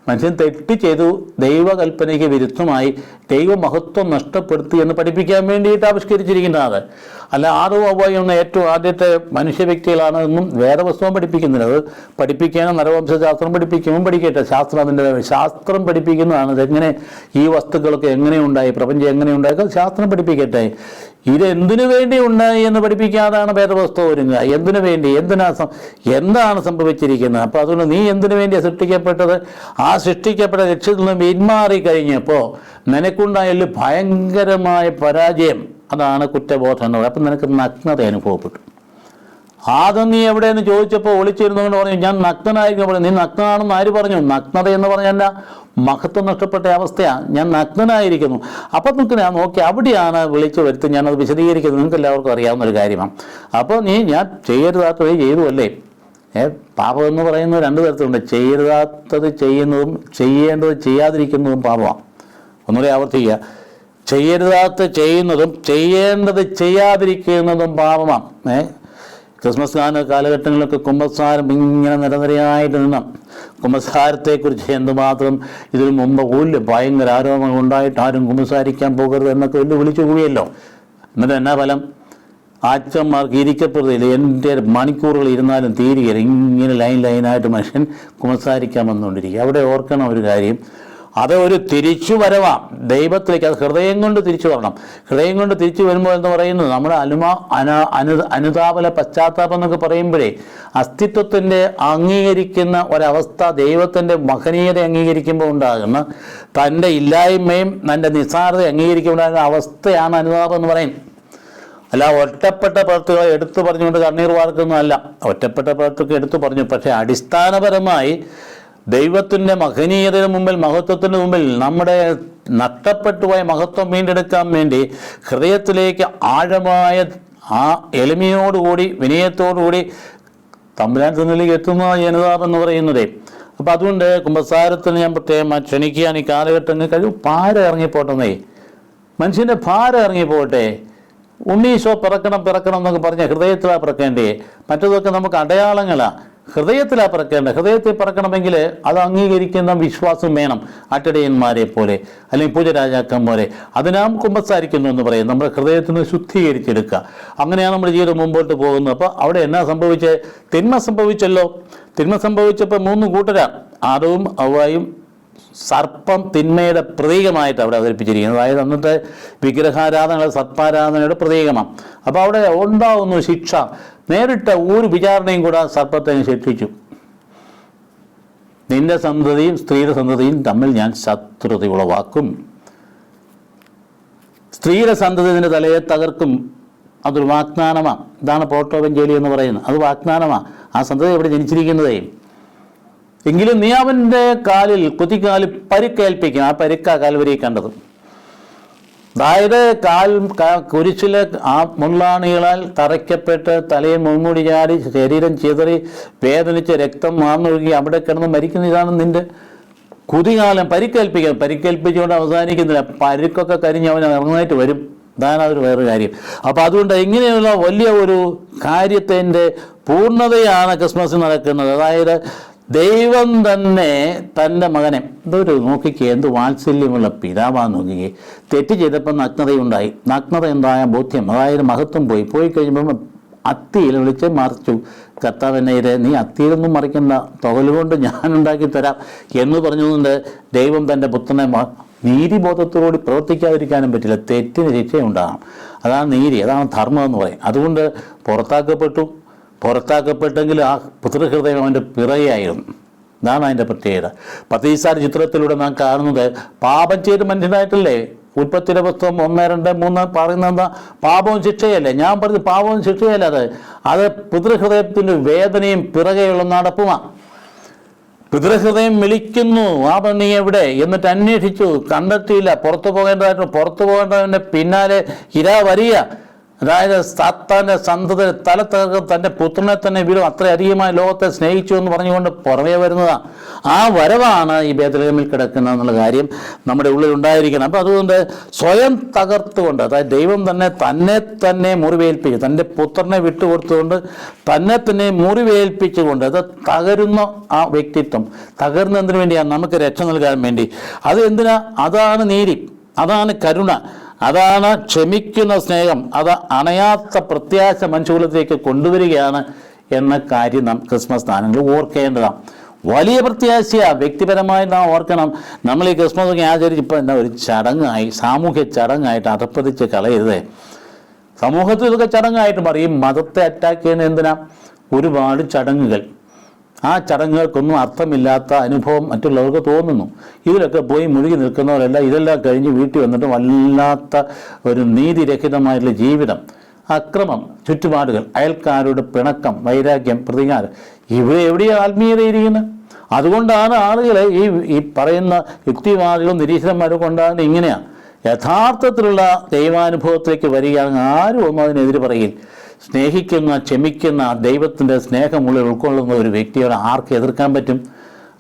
മനുഷ്യൻ തെറ്റ് ചെയ്തു, ദൈവകൽപ്പനയ്ക്ക് വിരുദ്ധമായി ദൈവമഹത്വം നഷ്ടപ്പെടുത്തി എന്ന് പഠിപ്പിക്കാൻ വേണ്ടിയിട്ട് ആവിഷ്കരിച്ചിരിക്കുന്നതാണ്. അല്ല ആദവും ഹവ്വയും എന്ന ഏറ്റവും ആദ്യത്തെ മനുഷ്യ വ്യക്തികളാണ് എന്നും വേദപുസ്തകം പഠിപ്പിക്കുന്നത്. അത് പഠിപ്പിക്കാനും നരവംശാസ്ത്രം പഠിപ്പിക്കുമ്പോൾ പഠിക്കട്ടെ. ശാസ്ത്രം അതിൻ്റെ ശാസ്ത്രം പഠിപ്പിക്കുന്നതാണ്. ഇതെങ്ങനെ ഈ വസ്തുക്കളൊക്കെ എങ്ങനെ ഉണ്ടായി, പ്രപഞ്ചം എങ്ങനെ ഉണ്ടായി, ശാസ്ത്രം പഠിപ്പിക്കട്ടെ. ഇതെന്തിനു വേണ്ടി ഉണ്ടായി എന്ന് പഠിപ്പിക്കാതാണ് വേദപുസ്തകം ഒരുങ്ങുക. എന്തിനു വേണ്ടി, എന്താണ് സംഭവിച്ചിരിക്കുന്നത്? അപ്പോൾ അതുകൊണ്ട് നീ എന്തിനു വേണ്ടിയാണ് സൃഷ്ടിക്കപ്പെട്ടത്? ആ സൃഷ്ടിക്കപ്പെട്ട ലക്ഷ്യത്തിൽ നിന്ന് പിന്മാറി കഴിഞ്ഞപ്പോൾ നിനക്കുണ്ടായാലും ഭയങ്കരമായ പരാജയം അതാണ് കുറ്റബോധം എന്ന് പറയുന്നത്. അപ്പം നിനക്ക് നഗ്നത അനുഭവപ്പെട്ടു. ആദ്യം നീ എവിടെയെന്ന് ചോദിച്ചപ്പോൾ ഒളിച്ചിരുന്നുകൊണ്ട് പറഞ്ഞു ഞാൻ നഗ്നനായിരിക്കും. പറഞ്ഞു നീ നഗ്നനാണെന്ന് ആര് പറഞ്ഞു? നഗ്നത എന്ന് പറഞ്ഞാൽ എന്നാ? മഹത്വം നഷ്ടപ്പെട്ട അവസ്ഥയാണ്. ഞാൻ നഗ്നനായിരിക്കുന്നു. അപ്പം നിങ്ങൾക്ക് ഞാൻ നോക്കി അവിടെയാണ് വിളിച്ചു വരുത്തി ഞാനത് വിശദീകരിക്കുന്നത്. നിങ്ങൾക്ക് എല്ലാവർക്കും അറിയാവുന്ന ഒരു കാര്യമാണ്. അപ്പോൾ ഞാൻ ചെയ്യരുതാത്തത് ചെയ്തു അല്ലേ? പാപം എന്ന് പറയുന്നത് രണ്ട് തരത്തിലുണ്ട്. ചെയ്യരുതാത്തത് ചെയ്യുന്നതും ചെയ്യേണ്ടത് ചെയ്യാതിരിക്കുന്നതും പാപമാണ്. ഒന്നുകൂടെ ആവർത്തിക്കുക. ചെയ്യരുതാത്ത ചെയ്യുന്നതും ചെയ്യേണ്ടത് ചെയ്യാതിരിക്കുന്നതും പാപമാണ്. ക്രിസ്മസ് കാലഘട്ടങ്ങളിലൊക്കെ കുമ്പസാരം ഇങ്ങനെ നിരനിരയായിട്ട് നിന്ന കുമ്പസാരത്തെക്കുറിച്ച് എന്തുമാത്രം ഇതിനു മുമ്പ് ഭയങ്കര ആരോപണം ഉണ്ടായിട്ട് ആരും കുമ്പസാരിക്കാൻ പോകരുത് എന്നൊക്കെ വിളിച്ചു കൂടിയല്ലോ. എന്നിട്ട് എന്നാ ഫലം? അച്ഛന്മാർക്ക് ഇരിക്കപ്പെടുന്നില്ല. എൻ്റെ മണിക്കൂറുകൾ ഇരുന്നാലും തീരുകയില്ല. ഇങ്ങനെ ലൈനായിട്ട് മനുഷ്യൻ കുമ്പസാരിക്കാൻ വന്നുകൊണ്ടിരിക്കുക. അവിടെ ഓർക്കണം ഒരു കാര്യം, അത് ഒരു തിരിച്ചു വരവാം ദൈവത്തിലേക്ക്. അത് ഹൃദയം കൊണ്ട് തിരിച്ചു വരണം. ഹൃദയം കൊണ്ട് തിരിച്ചു വരുമ്പോൾ എന്ന് പറയുന്നത് നമ്മുടെ അനുതാപല പശ്ചാത്താപം എന്നൊക്കെ പറയുമ്പോഴേ അസ്തിത്വത്തിൻ്റെ അംഗീകരിക്കുന്ന ഒരവസ്ഥ, ദൈവത്തിൻ്റെ മഹനീയത അംഗീകരിക്കുമ്പോൾ ഉണ്ടാകുന്ന തൻ്റെ ഇല്ലായ്മയും തൻ്റെ നിസ്സാരത അംഗീകരിക്കുമ്പോൾ ഉണ്ടാകുന്ന അവസ്ഥയാണ് അനുതാപം എന്ന് പറയുന്നത്. അല്ല ഒറ്റപ്പെട്ട പ്രവൃത്തികളെ എടുത്തു പറഞ്ഞുകൊണ്ട് കണ്ണീർ വാർക്കുന്നതല്ല. ഒറ്റപ്പെട്ട പ്രവൃത്തികൾ എടുത്തു പറഞ്ഞു. പക്ഷേ അടിസ്ഥാനപരമായി ദൈവത്തിൻ്റെ മഹനീയതയുടെ മുമ്പിൽ, മഹത്വത്തിൻ്റെ മുമ്പിൽ നമ്മുടെ നഷ്ടപ്പെട്ടുപോയ മഹത്വം വീണ്ടെടുക്കാൻ വേണ്ടി ഹൃദയത്തിലേക്ക് ആഴമായ ആ എളിമയോടുകൂടി വിനയത്തോടുകൂടി തമ്പുരാൻ സന്നിധിയിലേക്ക് എത്തുന്ന അനുതാപം എന്ന് പറയുന്നത്. അപ്പം അതുകൊണ്ട് കുമ്പസാരത്തിന് ഞാൻ പ്രത്യേകം ക്ഷണിക്കുകയാണ്. ഈ കാലഘട്ടങ്ങൾ കഴിവ് ഭാരം ഇറങ്ങിപ്പോട്ടെന്നേ. മനുഷ്യൻ്റെ ഭാരം ഇറങ്ങിപ്പോട്ടെ. ഉണ്ണീശോ പിറക്കണം എന്നൊക്കെ പറഞ്ഞ ഹൃദയത്തിലാണ് പിറക്കേണ്ടേ. മറ്റതൊക്കെ നമുക്ക് അടയാളങ്ങളാണ്. ഹൃദയത്തിലാണ് പിറക്കേണ്ടത്. ഹൃദയത്തിൽ പിറക്കണമെങ്കിൽ അത് അംഗീകരിക്കുന്ന വിശ്വാസം വേണം. ആട്ടിടയന്മാരെ പോലെ അല്ലെങ്കിൽ പൂജരാജാക്കന്മാരെ അതിനാം കുമ്പസാരിക്കുന്നു എന്ന് പറയും. നമ്മുടെ ഹൃദയത്തിന് ശുദ്ധീകരിച്ചെടുക്കുക. അങ്ങനെയാണ് നമ്മുടെ ജീവിതം മുമ്പോട്ട് പോകുന്നത്. അപ്പോൾ അവിടെ എന്നാ സംഭവിച്ചത്? തിന്മ സംഭവിച്ചല്ലോ. തിന്മ സംഭവിച്ചപ്പോൾ 3 കൂട്ടരാണ്. ആദവും ഹവ്വായും സർപ്പം തിന്മയുടെ പ്രതീകമായിട്ട് അവിടെ അവതരിപ്പിച്ചിരിക്കുന്നത്. അതായത് അന്നത്തെ വിഗ്രഹാരാധന സർപ്പാരാധനയുടെ പ്രതീകമാണ്. അപ്പോൾ അവിടെ ഉണ്ടാവുന്നു ശിക്ഷ. നേരിട്ട ഒരു വിചാരണയും കൂടെ സർപ്പത്തെ ശിക്ഷിച്ചു. നിന്റെ സന്തതിയും സ്ത്രീയുടെ സന്തതിയും തമ്മിൽ ഞാൻ ശത്രുത ഉളവാക്കും. സ്ത്രീയുടെ സന്തതി നിന്റെ തലയെ തകർക്കും. അതൊരു വാഗ്ദാനമാണ്. ഇതാണ് പ്രോട്ടോവഞ്ചേലി എന്ന് പറയുന്നത്. അത് വാഗ്ദാനമാണ്. ആ സന്തതി ഇവിടെ ജനിച്ചിരിക്കുന്നതേ. എങ്കിലും നീ അവൻ്റെ കുതിക്കാലിൽ പരിക്കേൽപ്പിക്കും. ആ പരിക്കാ കാൽവരി കണ്ടത്. അതായത് കുരിശിലെ ആ മുള്ളാണികളാൽ തറയ്ക്കപ്പെട്ട് തലയെ മുൾമുടി ചാടി ശരീരം ചിതറി വേദനിച്ച് രക്തം മാർന്നൊഴുകി അവിടെ കിടന്ന് മരിക്കുന്ന ഇതാണ് നിന്റെ കുതികാലം. പരിക്കേൽപ്പിച്ചുകൊണ്ട് അവസാനിക്കുന്നില്ല. പരുക്കൊക്കെ കരിഞ്ഞ് അവൻ ഇറങ്ങാനായിട്ട് വരും. ഇതാണ് അതൊരു വേറൊരു കാര്യം. അപ്പോൾ അതുകൊണ്ട് ഇങ്ങനെയുള്ള വലിയ ഒരു കാര്യത്തിൻ്റെ പൂർണ്ണതയാണ് ക്രിസ്മസ് നടക്കുന്നത്. അതായത് ദൈവം തന്നെ തൻ്റെ മകനെ ഇതൊരു നോക്കിക്കേ, എന്ത് വാത്സല്യമുള്ള പിതാവാന്ന് നോക്കിക്കേ. തെറ്റ് ചെയ്തപ്പോൾ നഗ്നതയുണ്ടായി. നഗ്നത ഉണ്ടായ ബോധ്യം, അതായത് മഹത്വം പോയി കഴിയുമ്പോൾ അത്തിയിൽ വിളിച്ച് മറിച്ചു. കർത്താവിനെ നീ അത്തിയിലൊന്നും മറിക്കുന്ന തുകലുകൊണ്ട് ഞാനുണ്ടാക്കി തരാം എന്ന് പറഞ്ഞുകൊണ്ട് ദൈവം തൻ്റെ പുത്രനെ നീതിബോധത്തോടുകൂടി പ്രവർത്തിക്കാതിരിക്കാനും പറ്റില്ല. തെറ്റിന് ശിക്ഷയുണ്ടാകാം. അതാണ് നീതി, അതാണ് ധർമ്മം എന്ന് പറയും. അതുകൊണ്ട് പുറത്താക്കപ്പെട്ടെങ്കിൽ ആ പുത്രഹൃദയം അവൻ്റെ പിറകെയായിരുന്നു. ഇതാണ് അതിൻ്റെ പ്രത്യേകത. പത്തീസാർ ചിത്രത്തിലൂടെ നാം കാണുന്നത് പാപം ചെയ്ത് മനുഷ്യനായിട്ടല്ലേ. ഉൽപ്പത്തിയുടെ പുസ്തകം 1, 2, 3 പറയുന്നത് എന്താ? പാപവും ശിക്ഷയല്ലേ. ഞാൻ പറഞ്ഞത് പാപവും ശിക്ഷയല്ല. അത് പിതൃഹൃദയത്തിൻ്റെ വേദനയും പിറകെയുള്ള നടപ്പുമാണ്. പിതൃഹൃദയം വിളിക്കുന്നു, ആ പെണ്ണി എവിടെ എന്നിട്ട് അന്വേഷിച്ചു, കണ്ടെത്തിയില്ല. പുറത്തു പോകേണ്ടതിൻ്റെ പിന്നാലെ വരിക. അതായത് സാത്താൻ്റെ സന്തതി തല തകർത്ത് തൻ്റെ പുത്രനെ തന്നെ വീടും അത്രയധികമായി ലോകത്തെ സ്നേഹിച്ചു എന്ന് പറഞ്ഞുകൊണ്ട് പുറമേ വരുന്നതാണ്. ആ വരവാണ് ഈ ബേത്ലഹേമിൽ കിടക്കുന്നത് എന്നുള്ള കാര്യം നമ്മുടെ ഉള്ളിൽ ഉണ്ടായിരിക്കണം. അപ്പോൾ അതുകൊണ്ട് സ്വയം തകർത്തുകൊണ്ട്, അതായത് ദൈവം തന്നെ മുറിവേൽപ്പിച്ചു, തൻ്റെ പുത്രനെ വിട്ടുകൊടുത്തുകൊണ്ട് തന്നെ മുറിവേൽപ്പിച്ചുകൊണ്ട് അത് തകരുന്ന ആ വ്യക്തിത്വം തകർന്നതിന് വേണ്ടിയാണ് നമുക്ക് രക്ഷ നൽകാൻ വേണ്ടി. അത് എന്തിനാ? അതാണ് നീതി, അതാണ് കരുണ, അതാണ് ക്ഷമിക്കുന്ന സ്നേഹം, അത് അണയാത്ത പ്രത്യാശ മനുഷ്യകുലത്തിലേക്ക് കൊണ്ടുവരികയാണ് എന്ന കാര്യം നാം ക്രിസ്മസ് ദാനങ്ങൾ ഓർക്കേണ്ടതാണ്. വലിയ പ്രത്യാശയാണ്. വ്യക്തിപരമായി നാം ഓർക്കണം. നമ്മൾ ഈ ക്രിസ്മസ് ഒക്കെ ആചരിച്ച് ഇപ്പോൾ എന്താ ഒരു ചടങ്ങായി, സാമൂഹ്യ ചടങ്ങായിട്ട് അധപ്പതിച്ച് കളയരുത്. സമൂഹത്തിൽ ഇതൊക്കെ ചടങ്ങായിട്ട് മാറി. ഈ മതത്തെ അറ്റാക്ക് ചെയ്യുന്ന എന്തിനാ? ഒരുപാട് ചടങ്ങുകൾ. ആ ചടങ്ങുകൾക്കൊന്നും അർത്ഥമില്ലാത്ത അനുഭവം മറ്റുള്ളവർക്ക് തോന്നുന്നു. ഇതിലൊക്കെ പോയി മുഴുകി നിൽക്കുന്നവരെല്ലാം ഇതെല്ലാം കഴിഞ്ഞ് വീട്ടിൽ വന്നിട്ട് വല്ലാത്ത ഒരു നീതിരഹിതമായിട്ടുള്ള ജീവിതം, അക്രമം, ചുറ്റുപാടുകൾ, അയൽക്കാരുടെ പിണക്കം, വൈരാഗ്യം, പ്രതികാരം, ഇവിടെ എവിടെയാണ് ആത്മീയതയിരിക്കുന്നത്? അതുകൊണ്ടാണ് ആളുകൾ ഈ പറയുന്ന യുക്തിവാദികളും നിരീശ്വരന്മാരും കൊണ്ടാണ് ഇങ്ങനെയാണ്. യഥാർത്ഥത്തിലുള്ള ദൈവാനുഭവത്തിലേക്ക് വരികയാണെങ്കിൽ ആരും ഒന്നും അതിനെതിരെ പറയില്ല. സ്നേഹിക്കുന്ന, ക്ഷമിക്കുന്ന, ദൈവത്തിൻ്റെ സ്നേഹമുള്ളിൽ ഉൾക്കൊള്ളുന്ന ഒരു വ്യക്തിയോട് ആർക്ക് എതിർക്കാൻ പറ്റും?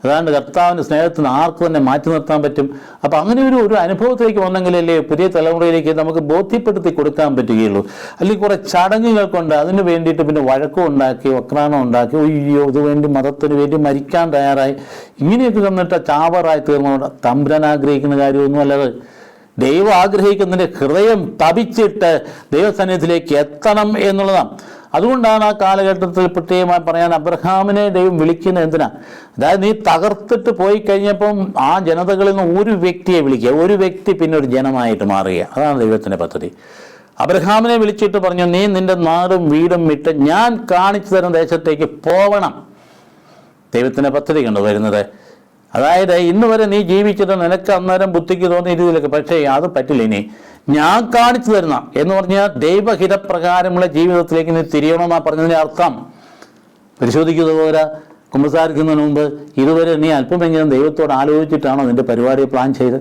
അതാണ്ട് കർത്താവിൻ്റെ സ്നേഹത്തിന് ആർക്ക് തന്നെ മാറ്റി നിർത്താൻ പറ്റും? അപ്പം അങ്ങനെ ഒരു അനുഭവത്തിലേക്ക് വന്നെങ്കിലല്ലേ പുതിയ തലമുറയിലേക്ക് നമുക്ക് ബോധ്യപ്പെടുത്തി കൊടുക്കാൻ പറ്റുകയുള്ളൂ. അല്ലെങ്കിൽ കുറേ ചടങ്ങുകൾ കൊണ്ട് അതിന് വേണ്ടിയിട്ട് പിന്നെ വഴക്കം ഉണ്ടാക്കി, വക്രാണം ഉണ്ടാക്കി, അയ്യോ ഇതുവേണ്ടി മതത്തിന് വേണ്ടി മരിക്കാൻ തയ്യാറായി, ഇങ്ങനെയൊക്കെ തന്നിട്ട് ചാവറായി തീർന്നതുകൊണ്ട് തമ്പുരാൻ ആഗ്രഹിക്കുന്ന കാര്യമൊന്നും അല്ലത്. ദൈവം ആഗ്രഹിക്കുന്നതിൻ്റെ ഹൃദയം തപിച്ചിട്ട് ദൈവസന്നിധിയിലേക്ക് എത്തണം എന്നുള്ളതാണ്. അതുകൊണ്ടാണ് ആ കാലഘട്ടത്തിൽ പ്രത്യേകമായി പറയാൻ അബ്രഹാമിനെ ദൈവം വിളിക്കുന്നത് എന്തിനാ? അതായത് നീ തകർത്തിട്ട് പോയി കഴിഞ്ഞപ്പം ആ ജനതകളിൽ നിന്ന് ഒരു വ്യക്തിയെ വിളിക്കുക, ഒരു വ്യക്തി പിന്നെ ഒരു ജനമായിട്ട് മാറുക. അതാണ് ദൈവത്തിൻ്റെ പദ്ധതി. അബ്രഹാമിനെ വിളിച്ചിട്ട് പറഞ്ഞു, നീ നിന്റെ നാടും വീടും വിട്ട് ഞാൻ കാണിച്ചു തരുന്ന ദേശത്തേക്ക് പോവണം. ദൈവത്തിൻ്റെ പദ്ധതി കണ്ടു വരുന്നത്. അതായത് ഇന്ന് വരെ നീ ജീവിച്ചിട്ട് നിനക്ക് അന്നേരം ബുദ്ധിക്ക് തോന്നിയ രീതിയിലൊക്കെ, പക്ഷേ അത് പറ്റില്ല. ഇനി ഞാൻ കാണിച്ചു തരുന്ന എന്ന് പറഞ്ഞാൽ ദൈവഹിതപ്രകാരമുള്ള ജീവിതത്തിലേക്ക് നീ തിരിയണമെന്നാണ് പറഞ്ഞതിൻ്റെ അർത്ഥം. പരിശോധിക്കുക പോരാ, കുമ്പസാരിക്കുന്നതിന് മുമ്പ് ഇതുവരെ നീ അല്പമെങ്കിലും ദൈവത്തോട് ആലോചിച്ചിട്ടാണോ നിൻ്റെ പരിപാടി പ്ലാൻ ചെയ്ത്?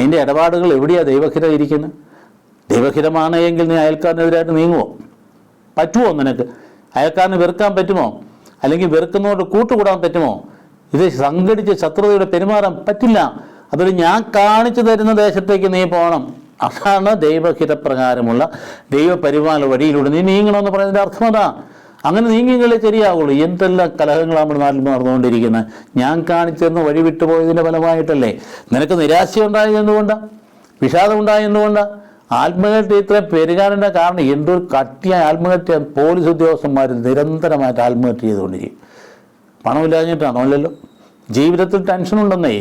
നിൻ്റെ ഇടപാടുകൾ എവിടെയാണ് ദൈവഹിതം ഇരിക്കുന്നത്? ദൈവഹിതമാണ് എങ്കിൽ നീ അയൽക്കാരനെതിരായിട്ട് നീങ്ങുമോ? പറ്റുമോ? നിനക്ക് അയൽക്കാരന് വെറുക്കാൻ പറ്റുമോ? അല്ലെങ്കിൽ വെറുക്കുന്നതോട് കൂട്ടുകൂടാൻ പറ്റുമോ? ഇത് സംഘടിച്ച് ശത്രുതയുടെ പെരുമാറാൻ പറ്റില്ല. അതൊരു ഞാൻ കാണിച്ചു തരുന്ന ദേശത്തേക്ക് നീ പോകണം. അതാണ് ദൈവഹിതപ്രകാരമുള്ള ദൈവപരിപാലന വഴിയിലൂടെ നീ നീങ്ങണമെന്ന് പറയുന്നതിൻ്റെ അർത്ഥം അതാ. അങ്ങനെ നീങ്ങിയെങ്കിലേ ശരിയാവുള്ളൂ. എന്തെല്ലാം കലഹങ്ങളാണ് നമ്മുടെ നാട്ടിൽ നടന്നുകൊണ്ടിരിക്കുന്നത്. ഞാൻ കാണിച്ചു തരുന്ന വഴി വിട്ടുപോയതിൻ്റെ ഫലമായിട്ടല്ലേ. നിനക്ക് നിരാശയുണ്ടായത് എന്തുകൊണ്ടാണ്? വിഷാദം ഉണ്ടായത് എന്തുകൊണ്ടാണ്? ആത്മഹത്യ ഇത്ര പെരുകാനുള്ള കാരണം എന്തൊരു കട്ടിയായ ആത്മഹത്യ. പോലീസ് ഉദ്യോഗസ്ഥന്മാർ നിരന്തരമായിട്ട് ആത്മഹത്യ ചെയ്തുകൊണ്ടിരിക്കും. പണമില്ലാഞ്ഞിട്ടാണോ? അല്ലല്ലോ. ജീവിതത്തിൽ ടെൻഷനുണ്ടെന്നേ,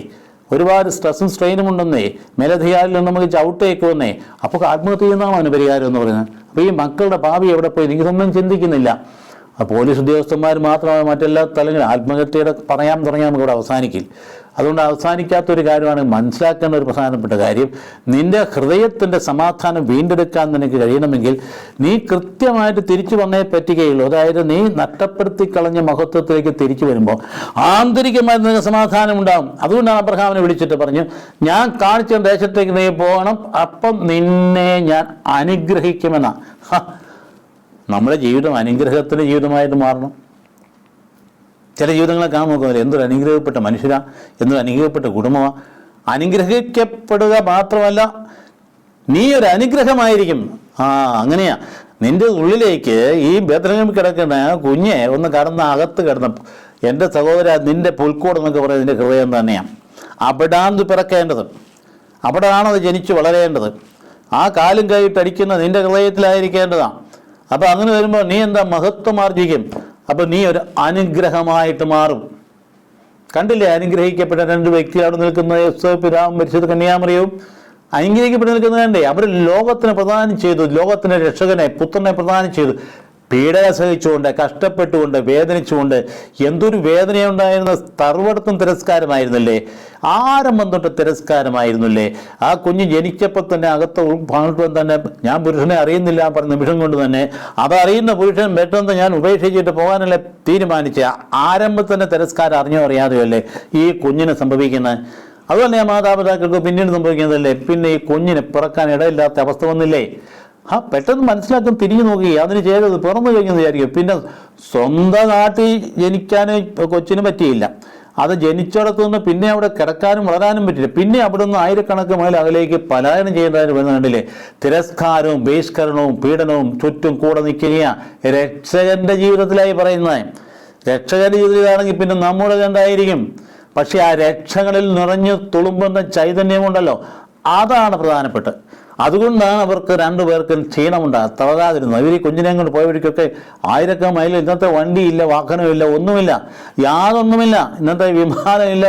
ഒരുപാട് സ്ട്രെസ്സും സ്ട്രെയിനും ഉണ്ടെന്നേ, മേലധികാരിൽ നിന്ന് നമുക്ക് ചവിട്ടേക്കുമെന്നേ. അപ്പോൾ ആത്മഹത്യ ചെയ്യുന്നതാണോ അതിന് പരിഹാരം എന്ന് പറയുന്നത്? അപ്പോൾ ഈ മക്കളുടെ ഭാവി എവിടെ പോയി? എനിക്കിതൊന്നും ചിന്തിക്കുന്നില്ല. പോലീസ് ഉദ്യോഗസ്ഥന്മാർ മാത്രമേ, മറ്റെല്ലാ തലങ്ങളും ആത്മഹത്യയുടെ പറയാൻ തുടങ്ങിയാൽ നമുക്ക് ഇവിടെ അവസാനിക്കില്ല. അതുകൊണ്ട് അവസാനിക്കാത്തൊരു കാര്യമാണ് മനസ്സിലാക്കേണ്ട ഒരു പ്രധാനപ്പെട്ട കാര്യം. നിൻ്റെ ഹൃദയത്തിൻ്റെ സമാധാനം വീണ്ടെടുക്കാൻ നിനക്ക് കഴിയണമെങ്കിൽ നീ കൃത്യമായിട്ട് തിരിച്ചു വന്നേ പറ്റുകയുള്ളൂ. അതായത് നീ നഷ്ടപ്പെടുത്തി കളഞ്ഞ മഹത്വത്തിലേക്ക് തിരിച്ചു വരുമ്പോൾ ആന്തരികമായി നിനക്ക് സമാധാനം ഉണ്ടാകും. അതുകൊണ്ടാണ് അബ്രഹാമിനെ വിളിച്ചിട്ട് പറഞ്ഞു, ഞാൻ കാണിച്ച ദേശത്തേക്ക് നീ പോകണം, അപ്പം നിന്നെ ഞാൻ അനുഗ്രഹിക്കുമെന്നാണ്. നമ്മുടെ ജീവിതം അനുഗ്രഹത്തിൻ്റെ ജീവിതമായിട്ട് മാറണം. ചില ജീവിതങ്ങളെ കാണാൻ നോക്കുന്നില്ല, എന്തൊരു അനുഗ്രഹപ്പെട്ട മനുഷ്യരാ, എന്തൊരു അനുഗ്രഹപ്പെട്ട കുടുംബമാണ്. അനുഗ്രഹിക്കപ്പെടുക മാത്രമല്ല, നീ ഒരു അനുഗ്രഹമായിരിക്കും. അങ്ങനെയാ. നിൻ്റെ ഉള്ളിലേക്ക് ഈ ബേത്ലഹേമിൽ കിടക്കുന്ന കുഞ്ഞെ ഒന്ന് കടന്ന് അകത്ത് കിടന്ന എൻ്റെ സഹോദര, നിൻ്റെ പുൽക്കൂട് എന്നൊക്കെ പറയുന്നത് നിൻ്റെ ഹൃദയം തന്നെയാണ്. അവിടാണ് പിറക്കേണ്ടത്, അവിടെയാണത് ജനിച്ച് വളരേണ്ടത്. ആ കാലും കൈയിട്ടടിക്കുന്ന നിൻ്റെ ഹൃദയത്തിലായിരിക്കേണ്ടതാണ്. അപ്പോൾ അങ്ങനെ വരുമ്പോൾ നീ എന്താ മഹത്വമാർജിക്കും. അപ്പോൾ നീ ഒരു അനുഗ്രഹമായിട്ട് മാറും. കണ്ടില്ലേ, അനുഗ്രഹിക്കപ്പെട്ട രണ്ട് വ്യക്തിയാണ് നിൽക്കുന്നത്. യോസേഫ് പിതാവും പരിശുദ്ധ കന്യാമറിയവും അനുഗ്രഹിക്കപ്പെട്ട് നിൽക്കുന്നത് കണ്ടേ. അവർ ലോകത്തിന് പ്രദാനം ചെയ്തു, ലോകത്തിന് രക്ഷകനെ, പുത്രനെ പ്രദാനം ചെയ്തു. പീഡന സഹിച്ചുകൊണ്ട്, കഷ്ടപ്പെട്ടുകൊണ്ട്, വേദനിച്ചുകൊണ്ട്. എന്തൊരു വേദനയുണ്ടായിരുന്ന, സർവ്വടത്തും തിരസ്കാരമായിരുന്നില്ലേ, ആരംഭം തൊട്ട് തിരസ്കാരമായിരുന്നില്ലേ. ആ കുഞ്ഞ് ജനിച്ചപ്പോൾ തന്നെ അകത്ത് ഭാഗത്തും തന്നെ ഞാൻ പുരുഷനെ അറിയുന്നില്ല പറഞ്ഞ നിമിഷം കൊണ്ട് തന്നെ അതറിയുന്ന പുരുഷൻ പെട്ടെന്ന് ഞാൻ ഉപേക്ഷിച്ചിട്ട് പോകാനല്ലേ തീരുമാനിച്ച. ആരംഭത്തിൻ്റെ തിരസ്കാരം അറിഞ്ഞോ അറിയാതെയോ അല്ലേ ഈ കുഞ്ഞിന് സംഭവിക്കുന്നത്. അതുതന്നെ ആ മാതാപിതാക്കൾക്ക് പിന്നീട് സംഭവിക്കുന്നതല്ലേ. പിന്നെ ഈ കുഞ്ഞിന് പിറക്കാൻ ഇടയില്ലാത്ത അവസ്ഥ വന്നില്ലേ. പെട്ടെന്ന് മനസ്സിലാക്കും, തിരിഞ്ഞു നോക്കുകയും അതിന് ചെയ്തത് പിറന്നു കഴിഞ്ഞെന്ന് വിചാരിക്കും. പിന്നെ സ്വന്തം നാട്ടിൽ ജനിക്കാൻ കൊച്ചിന് പറ്റിയില്ല. അത് ജനിച്ചിടത്തു നിന്ന് പിന്നെ അവിടെ കിടക്കാനും വളരാനും പറ്റില്ല. പിന്നെ അവിടെ നിന്ന് ആയിരക്കണക്ക് മൈൽ അകലേക്ക് പലായനം ചെയ്യേണ്ടതായിട്ട് വരുന്ന കണ്ടില്ലേ. തിരസ്കാരവും ബഹിഷ്കരണവും പീഡനവും ചുറ്റും കൂടെ നിൽക്കുകയാണ് രക്ഷകന്റെ ജീവിതത്തിലായി പറയുന്നത്. രക്ഷകന്റെ ജീവിതത്തിലാണെങ്കിൽ പിന്നെ നമ്മുടെ കണ്ടായിരിക്കും. പക്ഷെ ആ രക്ഷകളിൽ നിറഞ്ഞു തുളുമ്പുന്ന ചൈതന്യമുണ്ടല്ലോ, അതാണ് പ്രധാനപ്പെട്ടത്. അതുകൊണ്ടാണ് അവർക്ക് രണ്ടുപേർക്കും ക്ഷീണമുണ്ടാകും, തളരാതിരുന്നത്. ഇവർ ഈ കുഞ്ഞിനെ കൊണ്ട് പോയ വഴിക്കൊക്കെ 1000 മൈൽ ഇന്നത്തെ വണ്ടിയില്ല, വാഹനമില്ല, ഒന്നുമില്ല, യാതൊന്നുമില്ല. ഇന്നത്തെ വിമാനമില്ല,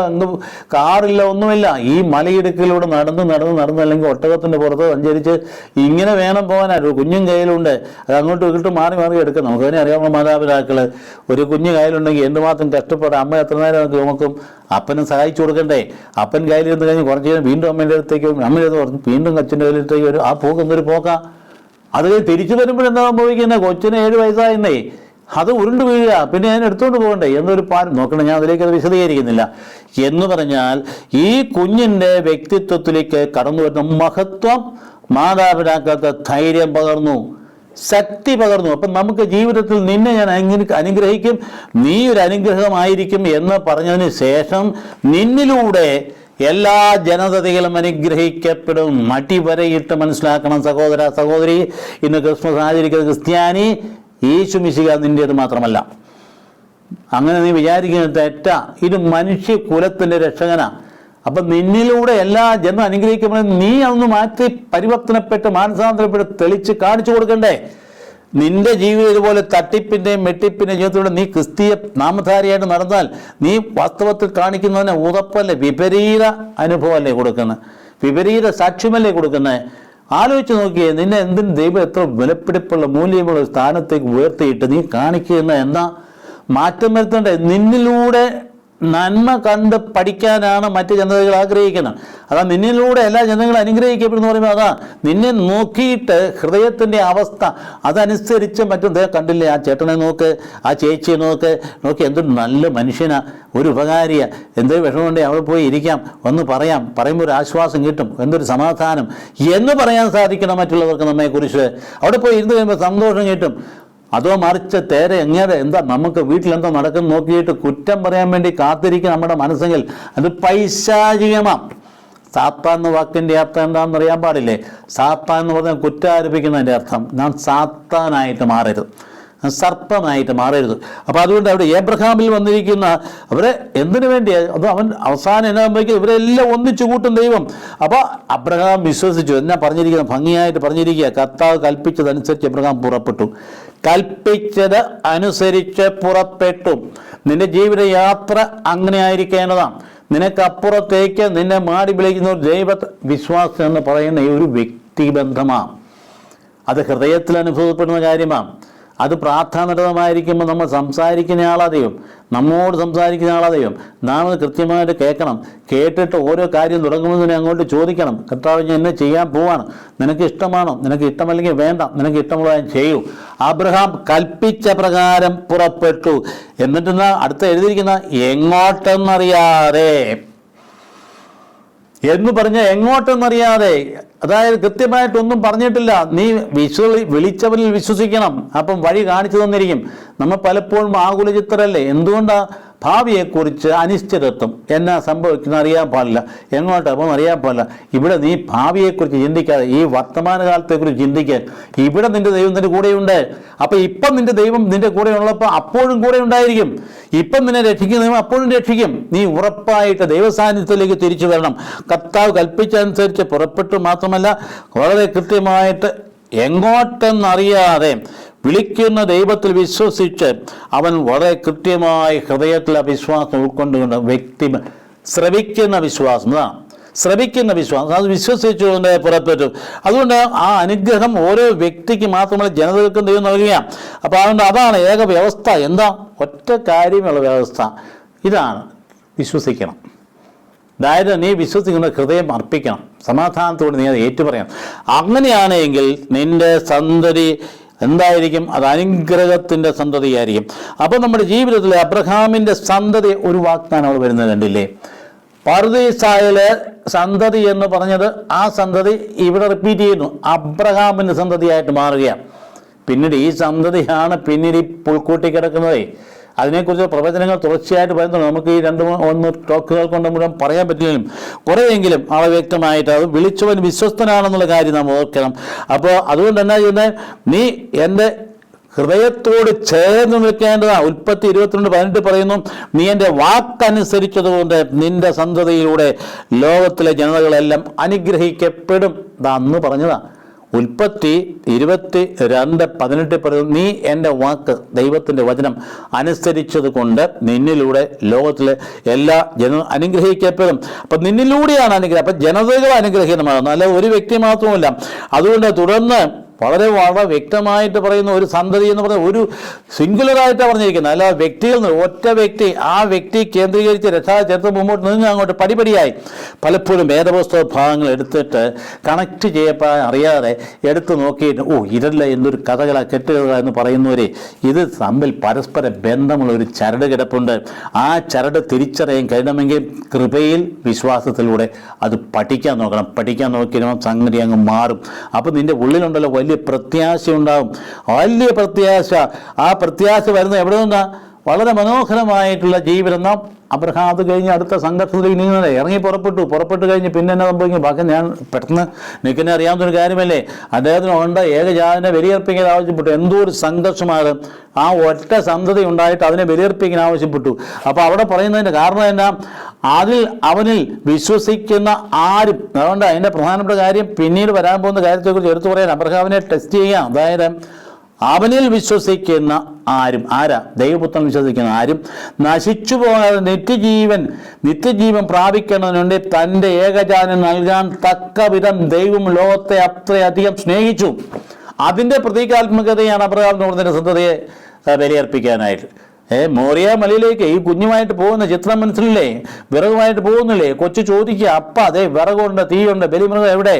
കാറില്ല, ഒന്നുമില്ല. ഈ മലയിടുക്കിലൂടെ നടന്ന് അല്ലെങ്കിൽ ഒട്ടകത്തിൻ്റെ പുറത്ത് സഞ്ചരിച്ച് ഇങ്ങനെ വേണം പോകാനായിട്ട്. കുഞ്ഞും കയ്യിലുണ്ട്, അത് അങ്ങോട്ടും ഇങ്ങോട്ടും മാറി എടുക്കും. നമുക്ക് തന്നെ അറിയാവുന്ന മാതാപിതാക്കൾ ഒരു കുഞ്ഞ് കയ്യിലുണ്ടെങ്കിൽ എന്തുമാത്രം കഷ്ടപ്പെടാം. അമ്മ എത്ര നേരം നോക്കും, അപ്പനും സഹായിച്ചു കൊടുക്കണ്ടേ. അപ്പൻ കയ്യിലിരുന്ന് കഴിഞ്ഞ് കുറച്ച് നേരം വീണ്ടും അമ്മേൻ്റെ അടുത്തേക്ക്, അമ്മയുടെ പറഞ്ഞു വീണ്ടും അച്ഛൻ്റെ കയ്യിലേക്ക് വരും. ആ പോക്ക് എന്തൊരു പോക്കാ. അത് തിരിച്ചു വരുമ്പോഴെന്താ സംഭവിക്കുന്നത്? കൊച്ചിന് 7 വയസ്സായിരുന്നേ, അത് ഉരുണ്ട് വീഴുക, പിന്നെ ഞാൻ എടുത്തുകൊണ്ട് പോകണ്ടേ എന്നൊരു നോക്കണം. ഞാൻ അതിലേക്ക് അത് വിശദീകരിക്കുന്നില്ല. എന്ന് പറഞ്ഞാൽ ഈ കുഞ്ഞിൻ്റെ വ്യക്തിത്വത്തിലേക്ക് കടന്നു വരുന്ന മഹത്വം മാതാപിതാക്കൾക്ക് ധൈര്യം പകർന്നു, ശക്തി പകർന്നു. അപ്പം നമുക്ക് ജീവിതത്തിൽ നിന്നെ ഞാൻ അനുഗ്രഹിക്കും, നീ ഒരു അനുഗ്രഹമായിരിക്കും എന്ന് പറഞ്ഞതിന് ശേഷം നിന്നിലൂടെ എല്ലാ ജനതകളും അനുഗ്രഹിക്കപ്പെടും. മടിവരയിട്ട് മനസ്സിലാക്കണം സഹോദര സഹോദരി. ഇന്ന് ക്രിസ്മസ് ആചരിക്കുന്ന ക്രിസ്ത്യാനി, യേശു മിശിഹ നിൻ്റേത് മാത്രമല്ല. അങ്ങനെ നീ വിചാരിക്കുന്നത് തെറ്റാ. ഇത് മനുഷ്യ കുലത്തിൻ്റെ രക്ഷകനാ. അപ്പം നിന്നിലൂടെ എല്ലാ ജനം അനുഗ്രഹിക്കപ്പെടുന്നത് നീ അതൊന്ന് മാറ്റി പരിവർത്തനപ്പെട്ട് മാനസാന്തരപ്പെട്ട് തെളിച്ച് കാണിച്ചു കൊടുക്കണ്ടേ. നിന്റെ ജീവിതം ഇതുപോലെ തട്ടിപ്പിൻ്റെയും വെട്ടിപ്പിൻ്റെയും ജീവിതത്തിലൂടെ നീ ക്രിസ്തീയ നാമധാരിയായിട്ട് നടന്നാൽ നീ വാസ്തവത്തിൽ കാണിക്കുന്നതിന് ഉറപ്പല്ലേ, വിപരീത അനുഭവമല്ലേ കൊടുക്കുന്നത്, വിപരീത സാക്ഷ്യമല്ലേ കൊടുക്കുന്നത്. ആലോചിച്ച് നോക്കിയേ, നിന്നെ എന്തിനും ദൈവം എത്ര വിലപ്പിടിപ്പുള്ള മൂല്യമുള്ള സ്ഥാനത്തേക്ക് ഉയർത്തിയിട്ട് നീ കാണിക്കുന്ന എന്നാ മാറ്റം വരുത്തണ്ടേ. നിന്നിലൂടെ നന്മ കണ്ട് പഠിക്കാനാണ് മറ്റ് ജനതകൾ ആഗ്രഹിക്കുന്നത്. അതാ നിന്നിലൂടെ എല്ലാ ജനങ്ങളും അനുഗ്രഹിക്കപ്പെടുന്നു പറയുമ്പോൾ അതാ നിന്നെ നോക്കിയിട്ട് ഹൃദയത്തിൻ്റെ അവസ്ഥ അതനുസരിച്ച് മറ്റും കണ്ടില്ലേ, ആ ചേട്ടനെ നോക്ക്, ആ ചേച്ചിയെ നോക്കി എന്തൊരു നല്ല മനുഷ്യനാ, ഒരു ഉപകാരിയ, എന്തൊരു വിഷമമുണ്ടേ അവിടെ പോയി ഇരിക്കാം, ഒന്ന് പറയുമ്പോൾ ഒരു ആശ്വാസം കിട്ടും, എന്തൊരു സമാധാനം എന്ന് പറയാൻ സാധിക്കണം മറ്റുള്ളവർക്ക് നമ്മെക്കുറിച്ച്. അവിടെ പോയി ഇരുന്ന് കഴിയുമ്പോൾ സന്തോഷം കിട്ടും. അതോ മറിച്ച് എങ്ങനെ എന്താ നമുക്ക് വീട്ടിലെന്തോ നടക്കുന്നു നോക്കിയിട്ട് കുറ്റം പറയാൻ വേണ്ടി കാത്തിരിക്കും നമ്മുടെ മനസ്സെങ്കിൽ അത് പൈശാചികമാണ്. സാത്താൻ എന്ന വാക്കിൻ്റെ അർത്ഥം എന്താണെന്ന് അറിയാൻ പാടില്ലേ? സാത്താൻ എന്ന് പറഞ്ഞാൽ കുറ്റം ആരോപിക്കുന്നതിൻ്റെ അർത്ഥം. നാം സാത്താനായിട്ട് മാറരുത്, സർപ്പമായിട്ട് മാറരുത്. അപ്പോൾ അതുകൊണ്ട് അവിടെ ഏബ്രഹാമിൽ വന്നിരിക്കുന്ന അവരെ എന്തിനു വേണ്ടിയാണ്? അത് അവൻ അവസാനം എന്നാ സംഭവിക്കുന്നത്? ഇവരെല്ലാം ഒന്നിച്ചു കൂട്ടും ദൈവം. അപ്പോൾ അബ്രഹാം വിശ്വസിച്ചു. എന്നാ പറഞ്ഞിരിക്കുന്നത്, ഭംഗിയായിട്ട് പറഞ്ഞിരിക്കുക, കർത്താവ് കൽപ്പിച്ചതനുസരിച്ച് അബ്രഹാം പുറപ്പെട്ടു. കൽപ്പിച്ചത് അനുസരിച്ച് പുറപ്പെട്ടു. നിന്റെ ജീവിതയാത്ര അങ്ങനെ ആയിരിക്കേണ്ടതാണ്. നിനക്കപ്പുറത്തേക്ക് നിന്നെ മാടി വിളിക്കുന്ന ഒരു ദൈവ വിശ്വാസം എന്ന് പറയുന്ന ഈ ഒരു വ്യക്തിബന്ധമാണ്. അത് ഹൃദയത്തിൽ അനുഭവപ്പെടുന്ന കാര്യമാണ്. അത് പ്രാർത്ഥനാനിരതമായിരിക്കുമ്പോൾ നമ്മൾ സംസാരിക്കുന്ന ആളാ ദൈവം, നമ്മോട് സംസാരിക്കുന്ന ആളാ ദൈവം. നാം അത് കൃത്യമായിട്ട് കേൾക്കണം. കേട്ടിട്ട് ഓരോ കാര്യം തുടങ്ങുമ്പോൾ തന്നെ അങ്ങോട്ട് ചോദിക്കണം, കർത്താവ് ഞാൻ എന്നെ ചെയ്യാൻ പോവാണ്, നിനക്ക് ഇഷ്ടമാണോ? നിനക്ക് ഇഷ്ടമല്ലെങ്കിൽ വേണ്ട, നിനക്ക് ഇഷ്ടമുള്ള ഞാൻ ചെയ്യൂ. അബ്രഹാം കൽപ്പിച്ച പ്രകാരം പുറപ്പെട്ടു. എന്നിട്ടെന്നാ അടുത്ത എഴുതിയിരിക്കുന്ന എങ്ങോട്ടെന്നറിയാതെ എന്ന് പറഞ്ഞ എങ്ങോട്ടെന്നറിയാതെ, അതായത് കൃത്യമായിട്ടൊന്നും പറഞ്ഞിട്ടില്ല. നീ വിളിച്ചവരിൽ വിശ്വസിക്കണം, അപ്പം വഴി കാണിച്ചു തന്നിരിക്കും. നമ്മൾ പലപ്പോഴും ആകുലചിത്തരല്ലേ? എന്തുകൊണ്ടാ? ഭാവിയെക്കുറിച്ച് അനിശ്ചിതത്വം എന്നാ സംഭവിക്കുന്ന അറിയാൻ പാടില്ല, എങ്ങോട്ട് അപ്പം അറിയാൻ പാടില്ല. ഇവിടെ നീ ഭാവിയെക്കുറിച്ച് ചിന്തിക്കാതെ ഈ വർത്തമാനകാലത്തെക്കുറിച്ച് ചിന്തിക്കാൻ. ഇവിടെ നിന്റെ ദൈവം നിന്റെ കൂടെയുണ്ട്. അപ്പം ഇപ്പം നിന്റെ ദൈവം നിന്റെ കൂടെ ഉള്ളപ്പോൾ അപ്പോഴും കൂടെ ഉണ്ടായിരിക്കും. ഇപ്പം നിന്നെ രക്ഷിക്കുന്ന ദൈവം അപ്പോഴും രക്ഷിക്കും. നീ ഉറപ്പായിട്ട് ദൈവസാന്നിധ്യത്തിലേക്ക് തിരിച്ചു വരണം. കർത്താവ് കൽപ്പിച്ചതനുസരിച്ച് പുറപ്പെട്ടു. മാത്രമല്ല വളരെ കൃത്യമായിട്ട് എങ്ങോട്ടെന്നറിയാതെ വിളിക്കുന്ന ദൈവത്തിൽ വിശ്വസിച്ച് അവൻ വളരെ കൃത്യമായി ഹൃദയത്തിലെ വിശ്വാസം ഉൾക്കൊണ്ടുകൊണ്ട് ശ്രവിക്കുന്ന വിശ്വാസം, ശ്രവിക്കുന്ന വിശ്വാസം, അത് വിശ്വസിച്ചുകൊണ്ട് പുറപ്പെട്ടു. അതുകൊണ്ട് ആ അനുഗ്രഹം ഓരോ വ്യക്തിക്ക് മാത്രമല്ല ജനതകൾക്കും ദൈവം നൽകുകയാണ്. അപ്പോൾ അതുകൊണ്ട് അതാണ് ഏക വ്യവസ്ഥ. എന്താ? ഒറ്റ കാര്യമുള്ള വ്യവസ്ഥ ഇതാണ്, വിശ്വസിക്കണം. അതായത് നീ വിശ്വസിക്കുന്ന ഹൃദയം അർപ്പിക്കണം, സമാധാനത്തോട് നീ അത് ഏറ്റുപറയണം. അങ്ങനെയാണെങ്കിൽ നിന്റെ സന്തതി എന്തായിരിക്കും? അത് അനുഗ്രഹത്തിൻ്റെ സന്തതിയായിരിക്കും. അപ്പോൾ നമ്മുടെ ജീവിതത്തിൽ അബ്രഹാമിൻ്റെ സന്തതി ഒരു വാഗ്ദാനം അവിടെ വരുന്നത് കണ്ടില്ലേ? പർദീസായിലെ സന്തതി എന്ന് പറഞ്ഞത് ആ സന്തതി ഇവിടെ റിപ്പീറ്റ് ചെയ്യുന്നു, അബ്രഹാമിൻ്റെ സന്തതിയായിട്ട് മാറുകയാണ്. പിന്നീട് ഈ സന്തതിയാണ് പിന്നീട് ഈ പുൽക്കൂട്ടി കിടക്കുന്നത്. അതിനെക്കുറിച്ച് പ്രവചനങ്ങൾ തുടർച്ചയായിട്ട് പറയുന്നുണ്ട്. നമുക്ക് ഈ 2-3 ടോക്കുകൾ കൊണ്ട് മുഴുവൻ പറയാൻ പറ്റില്ലെങ്കിലും കുറേയെങ്കിലും ആളെ വ്യക്തമായിട്ട് അത് വിളിച്ചവൻ വിശ്വസ്തനാണെന്നുള്ള കാര്യം നാം ഓർക്കണം. അപ്പോൾ അതുകൊണ്ട് എന്നാ ചെയ്യുന്നത്? നീ എൻ്റെ ഹൃദയത്തോട് ചേർന്ന് നിൽക്കേണ്ടതാണ്. ഉൽപ്പത്തി 22:18 പറയുന്നു, നീ എൻ്റെ വാക്കനുസരിച്ചതുകൊണ്ട് നിന്റെ സന്തതിയിലൂടെ ലോകത്തിലെ ജനതകളെല്ലാം അനുഗ്രഹിക്കപ്പെടും. അന്ന് പറഞ്ഞതാ. ഉൽപ്പത്തി 22:18 പറയുന്നു, നീ എൻ്റെ വാക്ക്, ദൈവത്തിൻ്റെ വചനം അനുസരിച്ചത് കൊണ്ട് നിന്നിലൂടെ ലോകത്തിലെ എല്ലാ അനുഗ്രഹിക്കപ്പെടും. അപ്പം നിന്നിലൂടെയാണ് അനുഗ്രഹം. അപ്പം ജനതകൾ അനുഗ്രഹീതമാകുന്നു, അല്ല ഒരു വ്യക്തി മാത്രമല്ല. അതുകൊണ്ട് തുടർന്ന് വളരെ വ്യക്തമായിട്ട് പറയുന്ന ഒരു സന്തതി എന്ന് പറയുന്നത് ഒരു സിംഗുലറായിട്ടാണ് പറഞ്ഞിരിക്കുന്നത്, അല്ല വ്യക്തികൾ, ഒറ്റ വ്യക്തി, ആ വ്യക്തി കേന്ദ്രീകരിച്ച് രക്ഷാചരിത്രം മുമ്പോട്ട് നിന്ന് അങ്ങോട്ട് പടിപടിയായി പലപ്പോഴും വേദപുസ്തക ഭാഗങ്ങൾ എടുത്തിട്ട് കണക്ട് ചെയ്യപ്പെടാൻ അറിയാതെ എടുത്തു നോക്കിയിട്ട് ഇതല്ല എന്തൊരു കഥകളാ കെട്ടുകഥ എന്ന് പറയുന്നവരെ, ഇത് തമ്മിൽ പരസ്പര ബന്ധമുള്ള ഒരു ചരട് കിടപ്പുണ്ട്. ആ ചരട് തിരിച്ചറിയാൻ കഴിയണമെങ്കിൽ കൃപയിൽ വിശ്വാസത്തിലൂടെ അത് പഠിക്കാൻ നോക്കണം. പഠിക്കാൻ നോക്കിയാൽ സംഗതി അങ്ങ് മാറും. അപ്പം നിൻ്റെ ഉള്ളിലുണ്ടല്ലോ വലിയ പ്രത്യാശ ഉണ്ടാവും, വലിയ പ്രത്യാശ. ആ പ്രത്യാശ വരുന്നത് എവിടെ നിന്നാ? വളരെ മനോഹരമായിട്ടുള്ള ജീവിതം. നാം അബ്രഹാം അത് കഴിഞ്ഞ് അടുത്ത സംഘർഷത്തിലേക്ക് നീങ്ങുന്നത് ഇറങ്ങി പുറപ്പെട്ടു കഴിഞ്ഞ് പിന്നെ എന്നെ സംഭവിക്കും? ബാക്കി ഞാൻ പെട്ടെന്ന് നിൽക്കുന്ന അറിയാവുന്നൊരു കാര്യമല്ലേ. അദ്ദേഹത്തിന് ഉണ്ട് ഏകജാതനെ ബലിയർപ്പിക്കാൻ ആവശ്യപ്പെട്ടു. എന്തോ ഒരു സംഘർഷമാണ്. ആ ഒറ്റ സന്തതി ഉണ്ടായിട്ട് അതിനെ ബലിയർപ്പിക്കാൻ ആവശ്യപ്പെട്ടു. അപ്പോൾ അവിടെ പറയുന്നതിൻ്റെ കാരണം എന്നാ? അവനിൽ വിശ്വസിക്കുന്ന ആരും. അതുകൊണ്ട് അതിൻ്റെ പ്രധാനപ്പെട്ട കാര്യം പിന്നീട് വരാൻ പോകുന്ന കാര്യത്തെക്കുറിച്ച് എടുത്തു പറയാൻ അബ്രഹാമിനെ ടെസ്റ്റ് ചെയ്യാം. അതായത് അവനിൽ വിശ്വസിക്കുന്ന ആരും, ആരാ? ദൈവപുത്രൻ വിശ്വസിക്കുന്ന ആരും നശിച്ചു പോകാതെ നിത്യജീവൻ പ്രാപിക്കണമെന്നുണ്ട് തൻ്റെ ഏകജാതനെ നൽകാൻ തക്കവിധം ദൈവം ലോകത്തെ അത്രയധികം സ്നേഹിച്ചു. അതിൻ്റെ പ്രതീകാത്മകതയാണ് അബ്രഹാമിന്റെ സന്തതിയെ ബലിയർപ്പിക്കാനായിട്ട്. മോറിയ മലയിലേക്ക് ഈ കുഞ്ഞുമായിട്ട് പോകുന്ന ചിത്രം മനസ്സിലില്ലേ? വിറകുമായിട്ട് പോകുന്നില്ലേ? കൊച്ചു ചോദിക്കുക, അപ്പ അതെ വിറകുണ്ട്, തീയുണ്ട്, ബലിമൃഗം എവിടെ?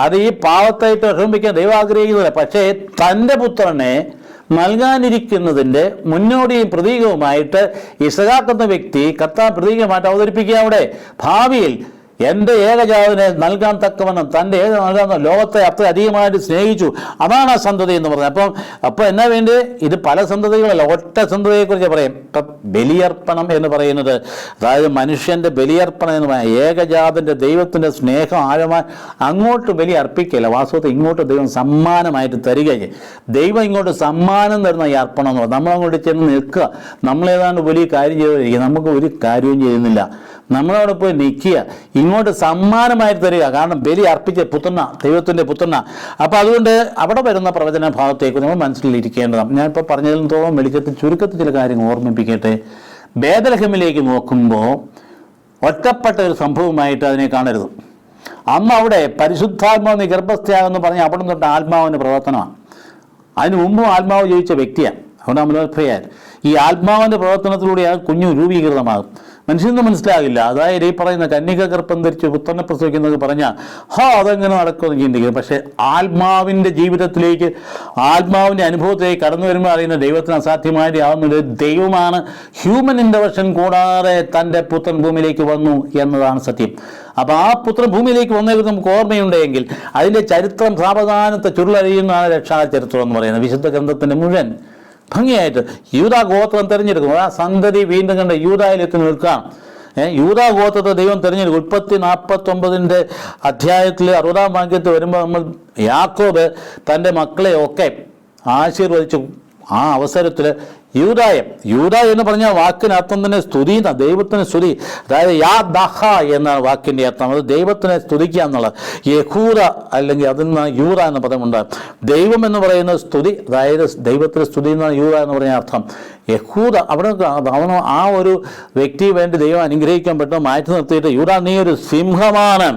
അത് ഈ പാവത്തായിട്ട് വിഷമിപ്പിക്കാൻ ദൈവം ആഗ്രഹിക്കുന്നില്ല. പക്ഷേ തൻ്റെ പുത്രനെ നൽകാനിരിക്കുന്നതിൻ്റെ മുന്നോടിയും പ്രതീകവുമായിട്ട് ഇസഹാക്ക് എന്ന വ്യക്തി കർത്താവ് പ്രതീകമായിട്ട് അവതരിപ്പിക്കുക. അവിടെ ഭാവിയിൽ എൻ്റെ ഏകജാതനെ നൽകാൻ തക്കവണ്ണം തൻ്റെ നൽകാൻ ലോകത്തെ അത്ര അധികമായിട്ട് സ്നേഹിച്ചു. അതാണ് ആ സന്തതി എന്ന് പറഞ്ഞത്. അപ്പോൾ എന്നാ വേണ്ടി? ഇത് പല സന്തതികളല്ല, ഒറ്റ സന്തതിയെക്കുറിച്ച് പറയാം. ഇപ്പം ബലിയർപ്പണം എന്ന് പറയുന്നത്, അതായത് മനുഷ്യൻ്റെ ബലിയർപ്പണം എന്ന് പറയാം, ഏകജാതൻ്റെ ദൈവത്തിൻ്റെ സ്നേഹം ആഴമായി അങ്ങോട്ട് ബലി അർപ്പിക്കില്ല. വാസ്തവത്തിൽ ഇങ്ങോട്ട് ദൈവം സമ്മാനമായിട്ട് തരികയെ. ദൈവം ഇങ്ങോട്ട് സമ്മാനം തരുന്ന ഈ അർപ്പണം എന്ന് പറഞ്ഞാൽ നമ്മളങ്ങോട്ട് ചെന്ന് നിൽക്കുക. നമ്മളേതാണ്ട് വലിയ കാര്യം ചെയ്തിരിക്കുക, നമുക്ക് ഒരു കാര്യവും ചെയ്യുന്നില്ല. നമ്മളവിടെ പോയി നിൽക്കുക, ഇങ്ങോട്ട് സമ്മാനമായിട്ട് തരിക. കാരണം ബലി അർപ്പിച്ച പുത്രന, ദൈവത്തിൻ്റെ പുത്രന. അപ്പോൾ അതുകൊണ്ട് അവിടെ വരുന്ന പ്രവചന ഭാഗത്തേക്ക് നമ്മൾ മനസ്സിലിരിക്കേണ്ടതാണ്. ഞാനിപ്പോൾ പറഞ്ഞതിനോളം വെളിച്ചത്തിൽ ചുരുക്കത്തിൽ ചില കാര്യങ്ങൾ ഓർമ്മിപ്പിക്കട്ടെ. ബേത്ലഹേമിലേക്ക് നോക്കുമ്പോൾ ഒറ്റപ്പെട്ട ഒരു സംഭവമായിട്ട് അതിനെ കാണരുത്. അന്ന് അവിടെ പരിശുദ്ധാത്മാവിന് ഗർഭസ്ഥയാകുമെന്ന് പറഞ്ഞ് അവിടെ തൊട്ട് ആത്മാവിൻ്റെ പ്രവർത്തനമാണ്. അതിന് മുമ്പും ആത്മാവ് ജയിച്ച വ്യക്തിയാണ്. അതുകൊണ്ട് അമലോത്ഭയാൽ ഈ ആത്മാവിൻ്റെ പ്രവർത്തനത്തിലൂടെ ആ കുഞ്ഞു രൂപീകൃതമാകും. മനുഷ്യന് മനസ്സിലാകില്ല. അതായത് ഈ പറയുന്ന കന്യക ഗർഭം ധരിച്ച് പുത്രനെ പ്രസവിക്കുന്നത് പറഞ്ഞാൽ അതെങ്ങനെ നടക്കുമെന്ന് ചിന്തിക്കുന്നത്. പക്ഷേ ആത്മാവിൻ്റെ ജീവിതത്തിലേക്ക്, ആത്മാവിൻ്റെ അനുഭവത്തിലേക്ക് കടന്നു വരുമ്പോൾ അറിയുന്ന ദൈവത്തിന് അസാധ്യമായിട്ട് ആവുന്നത് ദൈവമാണ് ഹ്യൂമൻ ഇൻ്റർവെൻഷൻ കൂടാതെ തൻ്റെ പുത്രൻ ഭൂമിയിലേക്ക് വന്നു എന്നതാണ് സത്യം. അപ്പോൾ ആ പുത്രൻ ഭൂമിയിലേക്ക് വന്നതിൽ നമുക്ക് ഓർമ്മയുണ്ടെങ്കിൽ അതിൻ്റെ ചരിത്രം സാവധാനത്തെ ചുരുളറിയുന്നതാണ് രക്ഷാചരിത്രം എന്ന് പറയുന്നത്. വിശുദ്ധ ഗ്രന്ഥത്തിൻ്റെ മുഴുവൻ ഭംഗിയായിട്ട് യൂദാ ഗോത്രം തിരഞ്ഞെടുക്കും. ആ സന്തതി വീണ്ടും കണ്ട് യൂദായിലെത്തി നിൽക്കാം. യൂദാ ഗോത്രത്തെ ദൈവം തിരഞ്ഞെടുക്കും. ഉൽപ്പത്തി 49 അധ്യായത്തിൽ 60 വാക്യത്തിൽ വരുമ്പോൾ നമ്മൾ യാക്കോബ് തൻ്റെ മക്കളെ ഒക്കെ ആശീർവദിച്ചു. ആ അവസരത്തിൽ യൂദ എന്ന് പറഞ്ഞ വാക്കിന് അർത്ഥം തന്നെ സ്തുതി, ദൈവത്തിന് സ്തുതി. അതായത് യാ ദഹ എന്ന വാക്കിൻ്റെ അർത്ഥം അത് ദൈവത്തിനെ സ്തുതിക്കുക എന്നുള്ളത്. യഹൂദ അല്ലെങ്കിൽ അതിൽ നിന്ന് യൂദ എന്ന പദമുണ്ട്. ദൈവം എന്ന് പറയുന്ന സ്തുതി, അതായത് ദൈവത്തിന് സ്തുതി എന്നാണ് യൂദ എന്ന് പറഞ്ഞ അർത്ഥം. യഹൂദ അവിടെ അവനോ ആ ഒരു വ്യക്തിക്ക് വേണ്ടി ദൈവം അനുഗ്രഹിക്കാൻ പറ്റും മാറ്റി നിർത്തിയിട്ട് യൂദ നീ ഒരു സിംഹമാണ്.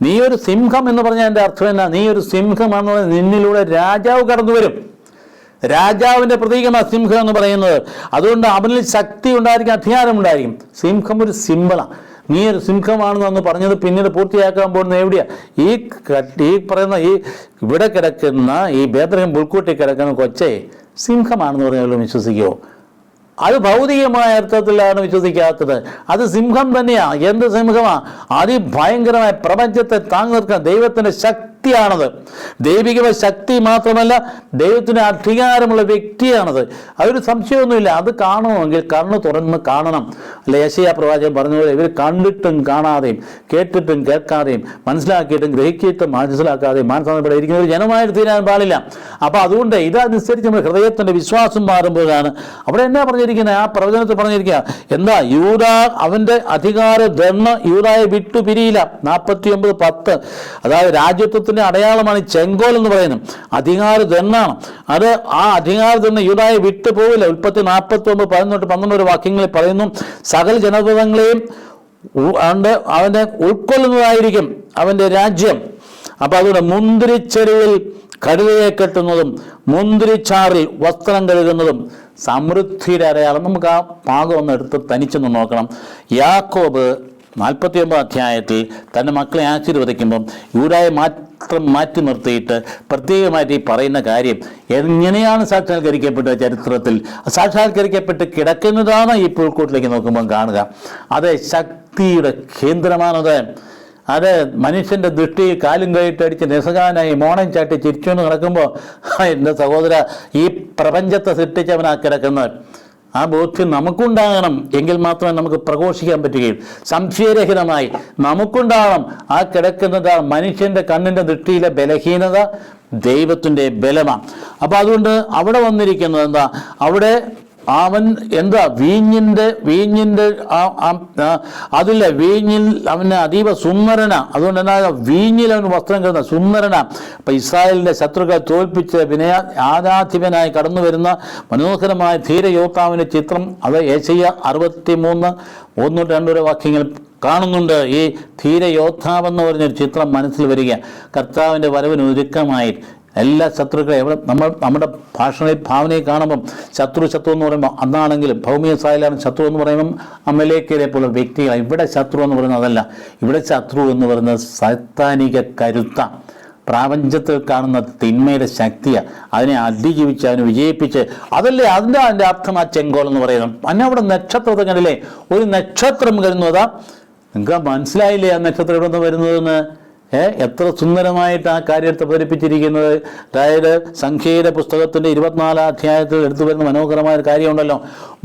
നീ ഒരു സിംഹം എന്ന് പറഞ്ഞാൽ എൻ്റെ അർത്ഥം എന്നാ? നീ ഒരു സിംഹമാണെന്ന് പറഞ്ഞാൽ നിന്നിലൂടെ രാജാവ് കടന്നു വരും. രാജാവിൻ്റെ പ്രതീകമാണ് സിംഹം എന്ന് പറയുന്നത്. അതുകൊണ്ട് അവനിൽ ശക്തി ഉണ്ടായിരിക്കും, അധികാരമുണ്ടായിരിക്കും. സിംഹം ഒരു സിംബളാണ്. നീ ഒരു സിംഹമാണെന്ന് പറഞ്ഞത് പിന്നീട് പൂർത്തിയാക്കാൻ പോകുന്നത് എവിടെയാണ്? ഈ പറയുന്ന ഇവിടെ കിടക്കുന്ന ഈ ബേത്ലഹേം പുൽക്കൂട്ടി കിടക്കുന്ന കൊച്ചെ സിംഹമാണെന്ന് പറഞ്ഞാലും വിശ്വസിക്കുമോ? അത് ഭൗതികമായ അർത്ഥത്തിലാണ് വിശ്വസിക്കാത്തത്. അത് സിംഹം തന്നെയാണ്. എന്ത് സിംഹമാണ്? അതിഭയങ്കരമായ പ്രപഞ്ചത്തെ താങ്ങി നിർക്കാൻ ദൈവത്തിൻ്റെ ശക്തി ശക്തിയാണത്. ദൈവിക ശക്തി മാത്രമല്ല, ദൈവത്തിന് അധികാരമുള്ള വ്യക്തിയാണത്. അതൊരു സംശയമൊന്നുമില്ല. അത് കാണണമെങ്കിൽ കണ്ണ് തുറന്ന് കാണണം. അല്ലെ യെശയ്യാ പ്രവാചകൻ പറഞ്ഞതുപോലെ ഇവർ കണ്ടിട്ടും കാണാതെയും കേട്ടിട്ടും കേൾക്കാതെയും മനസ്സിലാക്കിയിട്ടും ഗ്രഹിച്ചിട്ടും മനസ്സിലാക്കാതെയും മാനസാന്തരപ്പെട്ടിരിക്കുന്ന ഒരു ജനമായിട്ട് തീരാൻ പാടില്ല. അപ്പോൾ അതുകൊണ്ട് ഇതനുസരിച്ച് നമ്മുടെ ഹൃദയത്തിൻ്റെ വിശ്വാസം മാറുമ്പോഴാണ് അവിടെ എന്നാ പറഞ്ഞിരിക്കുന്നത്, ആ പ്രവചനത്തിൽ പറഞ്ഞിരിക്കുക എന്താ, യൂദ അവൻ്റെ അധികാര ദണ്ണ് യൂദായെ വിട്ടു പിരിയില്ല. 49:10. അതായത് രാജ്യത്വത്തിൻ്റെ അടയാളമാണ് ചെങ്കോൽ എന്ന് പറയുന്നത്. അധികാര ദണ്ണാണ് അത്. ആ അധികാര ദണ്ണ് യൂദായെ വിട്ടു പോവില്ല. ഉൽപ്പത്തി 49:11-12 വാക്യങ്ങളിൽ പറയുന്നു, സകല ജനപദങ്ങളെയും അവൻ്റെ ഉൾക്കൊള്ളുന്നതായിരിക്കും അവൻ്റെ രാജ്യം. അപ്പം അതുകൊണ്ട് മുന്തിരിച്ചെടിയിൽ കടുവയെ കെട്ടുന്നതും മുന്തിരിച്ചാറിൽ വസ്ത്രം കഴുകുന്നതും സമൃദ്ധിയുടെ അടയാളം. നമുക്ക് ആ ഭാഗം ഒന്ന് എടുത്ത് തനിച്ചൊന്ന് നോക്കണം. യാക്കോബ് 49 അധ്യായത്തിൽ തൻ്റെ മക്കളെ ആശീർവദിക്കുമ്പം യൂദായെ മാത്രം മാറ്റി നിർത്തിയിട്ട് പ്രത്യേകമായിട്ട് ഈ പറയുന്ന കാര്യം എങ്ങനെയാണ് സാക്ഷാത്കരിക്കപ്പെട്ട ചരിത്രത്തിൽ സാക്ഷാത്കരിക്കപ്പെട്ട് കിടക്കുന്നതാണ് ഈ പുൽക്കൂട്ടിലേക്ക് നോക്കുമ്പം കാണുക. അത് ശക്തിയുടെ കേന്ദ്രമാണത്. അത് മനുഷ്യൻ്റെ ദൃഷ്ടി കാലും കൈയിട്ടടിച്ച് നിസ്സഹായനായി മോണം ചാട്ടി ചിരിച്ചുകൊണ്ട് കിടക്കുമ്പോൾ എൻ്റെ സഹോദര, ഈ പ്രപഞ്ചത്തെ സൃഷ്ടിച്ചവനാ കിടക്കുന്നത്. ആ ബോധ്യം നമുക്കുണ്ടാകണം. എങ്കിൽ മാത്രമേ നമുക്ക് പ്രഘോഷിക്കാൻ പറ്റുകയും സംശയരഹിതമായി നമുക്കുണ്ടാകണം. ആ കിടക്കുന്നത് മനുഷ്യൻ്റെ കണ്ണിൻ്റെ ദൃഷ്ടിയിലെ ബലഹീനത ദൈവത്തിൻ്റെ ബലമാണ്. അപ്പോൾ അതുകൊണ്ട് അവിടെ വന്നിരിക്കുന്നത് എന്താ, അവിടെ അവൻ എന്താ വീഞ്ഞിൻ്റെ അതില്ല, വീഞ്ഞിൽ അവന് അതീവ സുന്ദരനാ. അതുകൊണ്ട് എന്താ, വീഞ്ഞിൽ അവന് വസ്ത്രം കരുതുന്ന സുന്ദരനാ. അപ്പം ഇസ്രായേലിൻ്റെ ശത്രുക്കളെ തോൽപ്പിച്ച് ആരാധിപനായി കടന്നു വരുന്ന മനോഹരമായ ധീരയോദ്ധാവിൻ്റെ ചിത്രം അത് യെശയ്യാ 63:1-2 വാക്യങ്ങൾ കാണുന്നുണ്ട്. ഈ ധീരയോദ്ധാവെന്ന് പറഞ്ഞൊരു ചിത്രം മനസ്സിൽ വരിക. കർത്താവിൻ്റെ വരവിന് ഒരുക്കമായി എല്ലാ ശത്രുക്കളെ നമ്മുടെ ഭാവനയിൽ കാണുമ്പം ശത്രു എന്ന് പറയുമ്പോൾ അന്നാണെങ്കിലും ഭൗമിക സായലാണ് ശത്രു എന്ന് പറയുമ്പം അമലേക്കരെ പോലെ വ്യക്തികളാണ്. ഇവിടെ ശത്രു എന്ന് പറയുന്നത് അതല്ല. ഇവിടെ ശത്രു എന്ന് പറയുന്നത് സൈത്താനിക കരുത്ത, പ്രാപഞ്ചത്തിൽ കാണുന്ന തിന്മയുടെ ശക്തിയാണ്. അതിനെ അതിജീവിച്ച് അതിനെ വിജയിപ്പിച്ച് അതല്ലേ അതിൻ്റെ അർത്ഥം ആ ചെങ്കോൽ എന്ന് പറയുന്നത്. അന്നെ അവിടെ നക്ഷത്രത്തെ കണ്ടില്ലേ, ഒരു നക്ഷത്രം വരുന്നതാ. നിങ്ങൾക്ക് മനസ്സിലായില്ലേ ആ നക്ഷത്രം ഇവിടെ നിന്ന് വരുന്നതെന്ന്? എത്ര സുന്ദരമായിട്ട് ആ കാര്യത്തെ അവതരിപ്പിച്ചിരിക്കുന്നത്. അതായത് സംഖ്യയുടെ പുസ്തകത്തിൻ്റെ 24 അധ്യായത്തിൽ എടുത്തു വരുന്ന മനോഹരമായ ഒരു കാര്യമുണ്ടല്ലോ.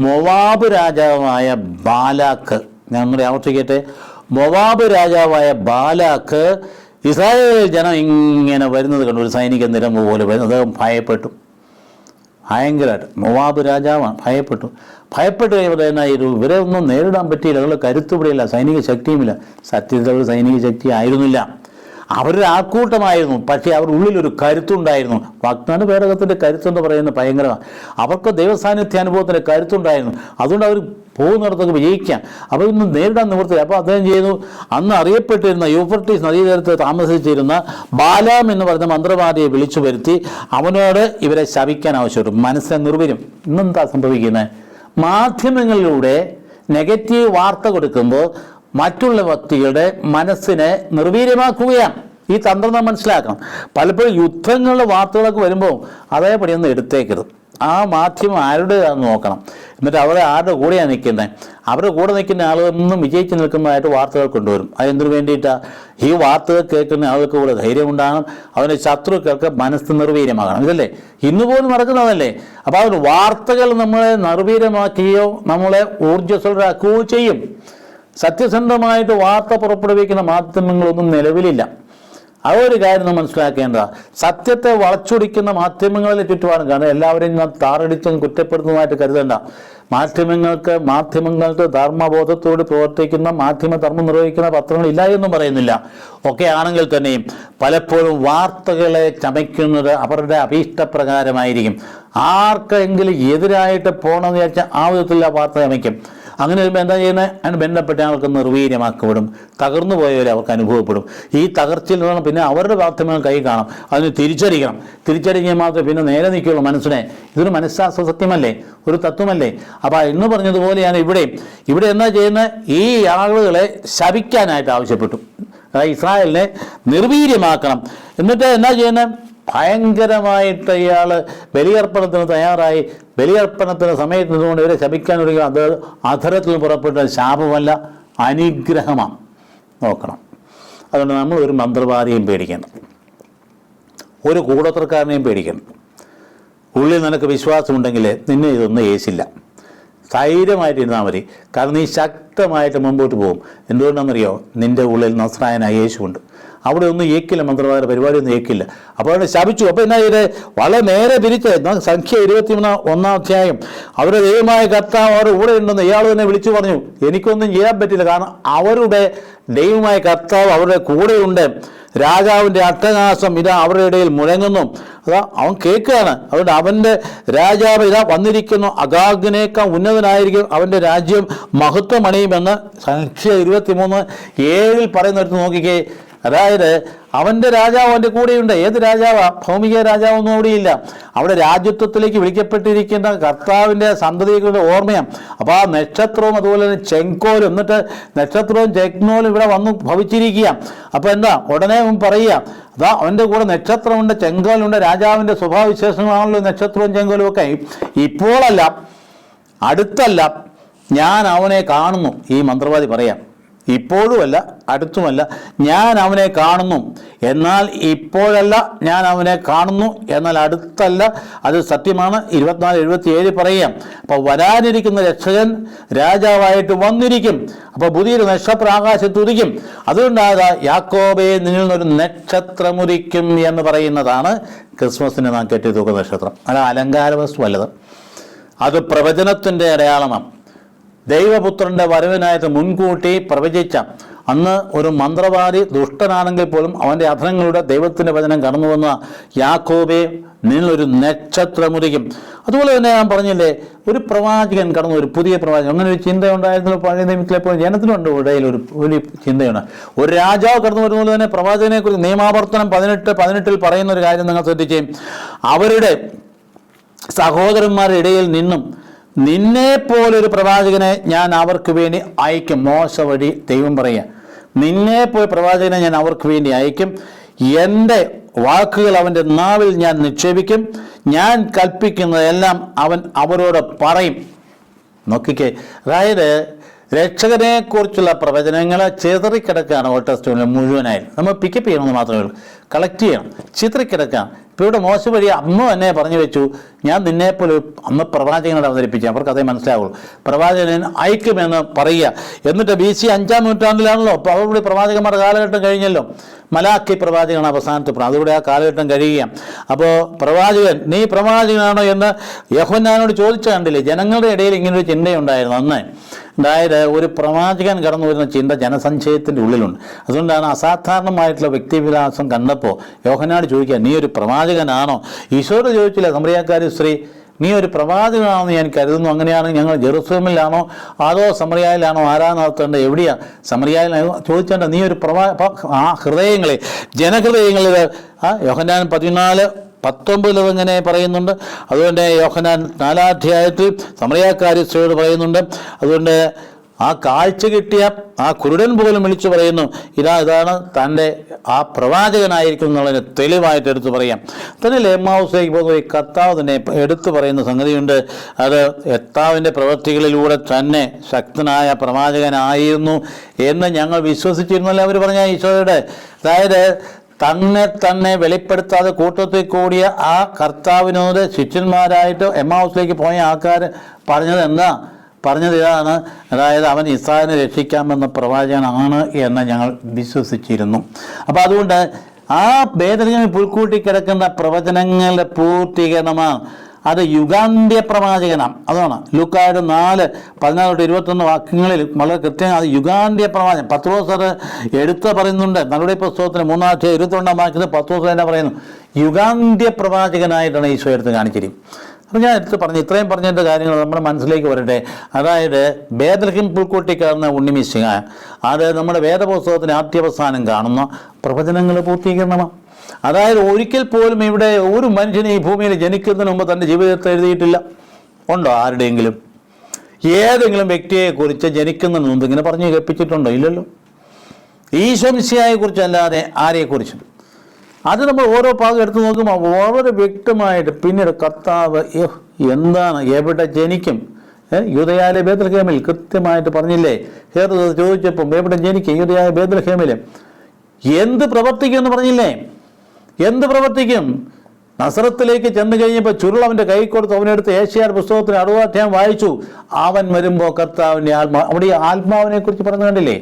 മൊവാബ് രാജാവായ ബാലാക്ക്, ഞാൻ ഒന്നുകൂടി ആവർത്തിക്കട്ടെ, മൊവാബ് രാജാവായ ബാലാക്ക് ഇസ്രായേൽ ജനം ഇങ്ങനെ വരുന്നത് കണ്ടു, ഒരു സൈനിക നിരമ്പ് പോലെ വരുന്നത്. അദ്ദേഹം ഭയപ്പെട്ടു, ഭയങ്കരമായിട്ട്. മൊവാബ് രാജാവാണ്, ഭയപ്പെട്ട് കഴിയുമ്പോൾ ഇവരെ ഒന്നും നേരിടാൻ പറ്റിയില്ല. അവരുടെ കരുത്തുപിടിയില്ല, സൈനിക ശക്തിയുമില്ല. സത്യത്തിൽ സൈനിക ശക്തി ആയിരുന്നില്ല, അവരൊരു ആൾക്കൂട്ടമായിരുന്നു. പക്ഷേ അവരുടെ ഉള്ളിലൊരു കരുത്തുണ്ടായിരുന്നു. വാഗ്ദാന പേടകത്തിൻ്റെ കരുത്തെന്ന് പറയുന്നത് ഭയങ്കരമാണ്. അവർക്ക് ദൈവസാന്നിധ്യ അനുഭവത്തിൻ്റെ കരുത്തുണ്ടായിരുന്നു. അതുകൊണ്ട് അവർ പോകുന്നിടത്തൊക്കെ വിജയിക്കാം. അപ്പോൾ ഇന്ന് നേരിടാൻ നിവൃത്തില്ല. അപ്പോൾ അദ്ദേഹം ചെയ്തു, അന്ന് അറിയപ്പെട്ടിരുന്ന യൂഫ്രട്ടീസ് നദീതീരത്ത് താമസിച്ചിരുന്ന ബാലാം എന്ന് പറയുന്ന മന്ത്രവാദിയെ വിളിച്ചു വരുത്തി അവനോട് ഇവരെ ശപിക്കാൻ ആവശ്യപ്പെട്ടു. മനസ്സിനെ നിർവീര്യം. ഇന്നെന്താ സംഭവിക്കുന്നത്? മാധ്യമങ്ങളിലൂടെ നെഗറ്റീവ് വാർത്ത കൊടുക്കുമ്പോൾ മറ്റുള്ള വ്യക്തികളുടെ മനസ്സിനെ നിർവീര്യമാക്കുകയാണ്. ഈ തന്ത്രം നാം മനസ്സിലാക്കണം. പലപ്പോഴും യുദ്ധങ്ങളുടെ വാർത്തകളൊക്കെ വരുമ്പോൾ അതേപടി ഒന്ന് എടുത്തേക്കരുത്. ആ മാധ്യമം ആരുടേതാണെന്ന് നോക്കണം. എന്നിട്ട് അവരെ ആരുടെ കൂടെയാണ് നിൽക്കുന്നത്, അവരുടെ കൂടെ നിൽക്കുന്ന ആളുകളൊന്നും വിജയിച്ച് നിൽക്കുന്നതായിട്ട് വാർത്തകൾ കൊണ്ടുവരും. അതെന്തിനു വേണ്ടിയിട്ടാണ്? ഈ വാർത്തകൾ കേൾക്കുന്ന ആൾക്ക് കൂടെ ധൈര്യം ഉണ്ടാകണം, അവൻ്റെ ശത്രുക്കൾക്ക് മനസ്സ് നിർവീര്യമാകണം. ഇതല്ലേ ഇന്ന് പോലും നടക്കുന്നതല്ലേ? അപ്പോൾ അവർ വാർത്തകൾ നമ്മളെ നിർവീര്യമാക്കുകയോ നമ്മളെ ഊർജ്ജസ്വലരാക്കുകയോ ചെയ്യും. സത്യസന്ധമായിട്ട് വാർത്ത പുറപ്പെടുവിക്കുന്ന മാധ്യമങ്ങളൊന്നും നിലവിലില്ല. ആ ഒരു കാര്യം നാം മനസ്സിലാക്കേണ്ടതാണ്. സത്യത്തെ വളച്ചൊടിക്കുന്ന മാധ്യമങ്ങളിലെ ചുറ്റുപാടും കാരണം എല്ലാവരെയും നാം താറടിച്ചും കുറ്റപ്പെടുത്തുന്നതായിട്ട് കരുതണ്ട. മാധ്യമങ്ങൾക്ക് ധർമ്മബോധത്തോട് പ്രവർത്തിക്കുന്ന ധർമ്മം നിർവഹിക്കുന്ന പത്രങ്ങളില്ല എന്നും പറയുന്നില്ല. ഒക്കെ ആണെങ്കിൽ തന്നെയും പലപ്പോഴും വാർത്തകളെ ചമയ്ക്കുന്നത് അവരുടെ അഭീഷ്ടപ്രകാരമായിരിക്കും. ആർക്കെങ്കിലും എതിരായിട്ട് പോകണമെന്ന് വിചാരിച്ചാൽ ആ വിധത്തിലുള്ള വാർത്ത ചമയ്ക്കും. അങ്ങനെ വരുമ്പോൾ എന്താ ചെയ്യുന്നത്? അതിന് ബന്ധപ്പെട്ട ആൾക്ക് നിർവീര്യമാക്കപ്പെടും, തകർന്നു പോയവരെ അവർക്ക് അനുഭവപ്പെടും. ഈ തകർച്ചയിൽ നിന്ന് പിന്നെ അവരുടെ മാധ്യമങ്ങൾ കൈ കാണാം. അതിന് തിരിച്ചറിഞ്ഞാൽ മാത്രമേ പിന്നെ നേരെ നിൽക്കുകയുള്ളൂ മനസ്സിനെ. ഇതൊരു മനഃശാസ്ത്ര സത്യമല്ലേ, ഒരു തത്വമല്ലേ? അപ്പോൾ എന്ന് പറഞ്ഞതുപോലെയാണ് ഇവിടെ എന്താ ചെയ്യുന്നത്? ഈ ആളുകളെ ശപിക്കാനായിട്ട് ആവശ്യപ്പെട്ടു. അതായത് ഇസ്രായേലിനെ നിർവീര്യമാക്കണം. എന്നിട്ട് എന്താ ചെയ്യുന്നത്? ഭയങ്കരമായിട്ട് ഇയാൾ ബലിയർപ്പണത്തിന് തയ്യാറായി. ബലിയർപ്പണത്തിന് സമയത്ത് നിന്നുകൊണ്ട് ഇവരെ ശപിക്കാനൊരുക്കുക. അത് അധരത്തിൽ പുറപ്പെട്ട ശാപമല്ല, അനുഗ്രഹമാണ്. നോക്കണം. അതുകൊണ്ട് നമ്മൾ ഒരു മന്ത്രവാദിയും പേടിക്കണം. ഒരു കൂടോത്രക്കാരനെയും പേടിക്കണം. ഉള്ളിൽ നിനക്ക് വിശ്വാസമുണ്ടെങ്കിൽ നിന്നെ ഇതൊന്നും ഏശില്ല. ധൈര്യമായിട്ടിരുന്നാൽ മതി. കാരണം നീ ശക്തമായിട്ട് മുമ്പോട്ട് പോകും. എന്തുകൊണ്ടാണെന്നറിയോ? നിൻ്റെ ഉള്ളിൽ നസ്രായനായ യേശുണ്ട്. അവിടെ ഒന്നും ഏക്കില്ല, മന്ത്രവാദ പരിപാടിയൊന്നും ഏക്കില്ല. അപ്പോൾ അവിടെ ശപിച്ചു. അപ്പോൾ എന്നാ ഇത് വളരെ നേരെ തിരിച്ച് സംഖ്യ 21 അവരുടെ ദൈവമായ കർത്താവ് അവരുടെ കൂടെ ഉണ്ടെന്ന് ഇയാൾ തന്നെ വിളിച്ചു പറഞ്ഞു. എനിക്കൊന്നും ചെയ്യാൻ പറ്റില്ല, കാരണം അവരുടെ ദൈവമായ കർത്താവ് അവരുടെ കൂടെയുണ്ട്. രാജാവിൻ്റെ അട്ടഹാസം ഇതാ അവരുടെ ഇടയിൽ മുഴങ്ങുന്നു. അതാ അവൻ കേൾക്കുകയാണ്. അതുകൊണ്ട് അവൻ്റെ രാജാവ് ഇതാ വന്നിരിക്കുന്നു, അഗാഗിനേക്കാൾ ഉന്നതനായിരിക്കും, അവൻ്റെ രാജ്യം മഹത്വമണിയുമെന്ന് സംഖ്യ 23:7 പറയുന്നിടത്ത് നോക്കിക്കേ. അതായത് അവൻ്റെ രാജാവ് അവൻ്റെ കൂടെയുണ്ട്. ഏത് രാജാവാ? ഭൗമിക രാജാവൊന്നും അവിടെയില്ല. അവിടെ രാജ്യത്വത്തിലേക്ക് വിളിക്കപ്പെട്ടിരിക്കുന്ന കർത്താവിൻ്റെ സന്തതികളുടെ ഓർമ്മയാണ്. അപ്പോൾ ആ നക്ഷത്രവും അതുപോലെ തന്നെ ചെങ്കോലും, എന്നിട്ട് നക്ഷത്രവും ചെങ്കോലും ഇവിടെ വന്നു ഭവിച്ചിരിക്കുക. അപ്പോൾ എന്താ ഉടനെ പറയുക, അതാ അവൻ്റെ കൂടെ നക്ഷത്രമുണ്ട്, ചെങ്കോലുണ്ട്. രാജാവിൻ്റെ സ്വഭാവവിശേഷങ്ങളാണല്ലോ നക്ഷത്രവും ചെങ്കോലും ഒക്കെ. ഇപ്പോഴല്ല, അടുത്തല്ല, ഞാൻ അവനെ കാണുന്നു. ഈ മന്ത്രവാദി പറയാം, ഇപ്പോഴുമല്ല അടുത്തുമല്ല, ഞാൻ അവനെ കാണുന്നു. എന്നാൽ ഇപ്പോഴല്ല, ഞാൻ അവനെ കാണുന്നു, എന്നാൽ അടുത്തല്ല. അത് സത്യമാണ്. 24:77 പറയാം. അപ്പോൾ വരാനിരിക്കുന്ന രക്ഷകൻ രാജാവായിട്ട് വന്നിരിക്കും. അപ്പോൾ പുതിയൊരു നക്ഷത്രം ആകാശത്ത് ഉദിക്കും. അതുകൊണ്ടാണ് യാക്കോബേ നിന്നിൽ നിന്നൊരു നക്ഷത്രമുദിക്കും എന്ന് പറയുന്നതാണ് ക്രിസ്മസിന് നാം കെട്ടിത്തൂക്കുന്ന നക്ഷത്രം. അല്ല അലങ്കാര വസ്തു അല്ലത്, അത് പ്രവചനത്തിൻ്റെ അടയാളമാണ്. ദൈവപുത്രൻ്റെ വരവിനായിട്ട് മുൻകൂട്ടി പ്രവചിച്ച അന്ന് ഒരു മന്ത്രവാദി ദുഷ്ടനാണെങ്കിൽ പോലും അവൻ്റെ അധരങ്ങളുടെ ദൈവത്തിൻ്റെ വചനം കടന്നു വന്ന യാക്കോബേ നിന്നൊരു നക്ഷത്രമുദിക്കും. അതുപോലെ തന്നെ ഞാൻ പറഞ്ഞില്ലേ, ഒരു പ്രവാചകൻ കടന്നു, ഒരു പുതിയ പ്രവാചകൻ. അങ്ങനെ ഒരു ചിന്ത ഉണ്ടായിരുന്നു പഴയ നിയമത്തിലെപ്പോൾ ജനത്തിനുണ്ട് ഇടയിൽ ഒരു ചിന്തയാണ്. ഒരു രാജാവ് കടന്നു വരുന്ന പോലെ തന്നെ പ്രവാചകനെ കുറിച്ച് നിയമാവർത്തനം 18:18 പറയുന്ന ഒരു കാര്യം നിങ്ങൾ ശ്രദ്ധിച്ചേ. അവരുടെ സഹോദരന്മാരുടെ ഇടയിൽ നിന്നും നിന്നെപ്പോലൊരു പ്രവാചകനെ ഞാൻ അവർക്ക് വേണ്ടി അയക്കും. മോശ വഴി ദൈവം പറയുക, നിന്നെപ്പോലെ പ്രവാചകനെ ഞാൻ അവർക്ക് വേണ്ടി അയക്കും. എൻ്റെ വാക്കുകൾ അവൻ്റെ നാവിൽ ഞാൻ നിക്ഷേപിക്കും. ഞാൻ കൽപ്പിക്കുന്നതെല്ലാം അവൻ അവരോട് പറയും. നോക്കിക്കേ, അതായത് രക്ഷകനെക്കുറിച്ചുള്ള പ്രവചനങ്ങൾ ചിതറിക്കിടക്കുകയാണ് ഓൾഡ് ടെസ്റ്റ്മെന്റിൽ മുഴുവനായി. നമ്മൾ പിക്കപ്പ് ചെയ്യണമെന്ന് മാത്രമേ ഉള്ളൂ, കളക്ട് ചെയ്യണം. ചിതറിക്കിടക്കുകയാണ്. ഇപ്പോൾ ഇവിടെ മോശ വഴി അമ്മ തന്നെ പറഞ്ഞു വെച്ചു, ഞാൻ നിന്നെപ്പോലെ അമ്മ പ്രവാചകനോട് അവതരിപ്പിച്ചു. അവർക്ക് അതേ മനസ്സിലാവുള്ളൂ. പ്രവാചകൻ അയക്കുമെന്ന് പറയുക. എന്നിട്ട് BC 5-ാം നൂറ്റാണ്ടിലാണല്ലോ. അപ്പോൾ അവരുടെ പ്രവാചകന്മാരുടെ കാലഘട്ടം കഴിഞ്ഞല്ലോ. മലാക്കി പ്രവാചകനാണ് അവസാനത്തെ. അതുകൂടെ ആ കാലഘട്ടം കഴിയുകയാണ്. അപ്പോൾ പ്രവാചകൻ, നീ പ്രവാചകനാണോ എന്ന് യോഹന്നാനോട് ചോദിച്ച കണ്ടില്ലേ? ജനങ്ങളുടെ ഇടയിൽ ഇങ്ങനൊരു ചിന്തയുണ്ടായിരുന്നു അന്ന്. അതായത് ഒരു പ്രവാചകൻ കടന്നു വരുന്ന ചിന്ത ജനസഞ്ചയത്തിൻ്റെ ഉള്ളിലുണ്ട്. അതുകൊണ്ടാണ് അസാധാരണമായിട്ടുള്ള വ്യക്തിവിലാസം കണ്ടപ്പോൾ യോഹന്നാനോട് ചോദിക്കുക, നീ ഒരു പ്രവാചകനാണോ? ഈശോയോട് ചോദിച്ചില്ല സമറിയാക്കാരി സ്ത്രീ, നീ ഒരു പ്രവാചകനാണെന്ന് ഞാൻ കരുതുന്നു. അങ്ങനെയാണെങ്കിൽ ഞങ്ങൾ ജെറുസലേമിലാണോ അതോ സമറിയായിലാണോ ആരാധന നടത്തേണ്ടത്? എവിടെയാണ്? സമറിയായിലാണോ ചോദിച്ചേണ്ട. നീ ഒരു ആ ഹൃദയങ്ങളെ, ജനഹൃദയങ്ങളിൽ യോഹന്നാൻ 14:19 അങ്ങനെ പറയുന്നുണ്ട്. അതുകൊണ്ട് യോഹന്നാൻ 4-ാം അധ്യായത്തിൽ സമറിയാക്കാരി സ്ത്രീയോട് പറയുന്നുണ്ട്. അതുകൊണ്ട് ആ കാഴ്ച കിട്ടിയ ആ കുരുടൻ പോലും വിളിച്ചു പറയുന്നു, ഇതാണ് തൻ്റെ ആ പ്രവാചകനായിരിക്കും എന്നുള്ളതിന് തെളിവായിട്ട് എടുത്തു പറയാം. തന്നെ എമ്മാവൂസിലേക്ക് പോകുന്ന ഈ കർത്താവ് തന്നെ എടുത്തു പറയുന്ന സംഗതിയുണ്ട്. അത് കർത്താവിൻ്റെ പ്രവൃത്തികളിലൂടെ തന്നെ ശക്തനായ പ്രവാചകനായിരുന്നു എന്ന് ഞങ്ങൾ വിശ്വസിച്ചിരുന്നല്ലോ അവർ പറഞ്ഞ ഈശോയുടെ. അതായത് തന്നെ വെളിപ്പെടുത്താതെ കൂട്ടത്തിൽ കൂടിയ ആ കർത്താവിനോട് ശിഷ്യന്മാരായിട്ട് എമ്മാവൂസിലേക്ക് പോയ ആൾക്കാർ പറഞ്ഞത് ഇതാണ്, അതായത് അവൻ ഇസ്രായേലിനെ രക്ഷിക്കാമെന്ന പ്രവാചകനാണ് എന്ന് ഞങ്ങൾ വിശ്വസിച്ചിരുന്നു. അപ്പോൾ അതുകൊണ്ട് ആ ബേഥലേഹേമിൽ പുൽക്കൂട്ടി കിടക്കുന്ന പ്രവചനങ്ങളുടെ പൂർത്തീകരണമാണ്. അത് യുഗാന്ത്യ പ്രവാചകനാണ്. അതാണ് ലൂക്കായുടെ 4:14-21 വാക്യങ്ങളിൽ വളരെ കൃത്യമായി അത് യുഗാന്ത്യ പ്രവാചകൻ. പത്രോസ് അത് എടുത്ത് പറയുന്നുണ്ട്. നടപടി പുസ്തകത്തിന് 3-ാം അധ്യായം 22-ാം വാക്യത്തിൽ പത്രോസ് തന്നെ പറയുന്നു, യുഗാന്ത്യ പ്രവാചകനായിട്ടാണ് ഈശോ എടുത്ത് കാണിച്ചിരിക്കുന്നത്. അപ്പോൾ ഞാൻ എടുത്ത് ഇത്രയും പറഞ്ഞതിൻ്റെ കാര്യങ്ങൾ നമ്മുടെ മനസ്സിലേക്ക് വരട്ടെ. അതായത് ബേഥലേഹേം പുൽക്കൂട്ടി കിടന്ന ഉണ്ണിമിശിഹ, അത് നമ്മുടെ വേദപുസ്തകത്തിന് ആദ്യാവസാനം കാണുന്ന പ്രവചനങ്ങൾ പൂർത്തീകരണമാണ്. അതായത് ഒരിക്കൽ പോലും ഇവിടെ ഒരു മനുഷ്യനെ ഈ ഭൂമിയിൽ ജനിക്കുന്നതിന് മുമ്പ് തൻ്റെ ജീവിതത്തിൽ എഴുതിയിട്ടില്ല. ഉണ്ടോ ആരുടെയെങ്കിലും? ഏതെങ്കിലും വ്യക്തിയെക്കുറിച്ച് ജനിക്കുന്നതിന് മുമ്പ് ഇങ്ങനെ പറഞ്ഞു കേൾപ്പിച്ചിട്ടുണ്ടോ? ഇല്ലല്ലോ. ഈശോ മിശിഹായെക്കുറിച്ച് അല്ലാതെ ആരെക്കുറിച്ചും. അത് നമ്മൾ ഓരോ ഭാഗം എടുത്ത് നോക്കുമ്പോൾ വളരെ വ്യക്തമായിട്ട് പിന്നീട് കർത്താവ് എന്താണ്, എവിടെ ജനിക്കും, യൂദയായിലെ ബേത്ലഹേമിൽ കൃത്യമായിട്ട് പറഞ്ഞില്ലേ? ഹേറോദ് ചോദിച്ചപ്പം എവിടെ ജനിക്കും? യൂദയായ ബേത്ലഹേമിൽ. എന്ത് പ്രവർത്തിക്കുമെന്ന് പറഞ്ഞില്ലേ? എന്ത് പ്രവർത്തിക്കും? നസറത്തിലേക്ക് ചെന്ന് കഴിഞ്ഞപ്പോൾ ചുരുൾ അവൻ്റെ കൈ കൊടുത്ത് അവനെടുത്ത് ഏഷ്യായുടെ പുസ്തകത്തിന് 60 അധ്യായം വായിച്ചു. അവൻ വരുമ്പോൾ കർത്താവിൻ്റെ അവിടെ ആത്മാവിനെ കുറിച്ച് പറഞ്ഞു കണ്ടില്ലേ?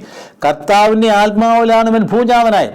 കർത്താവിൻ്റെ ആത്മാവിലാണ് ഇവൻ ഭൂജാതനായി.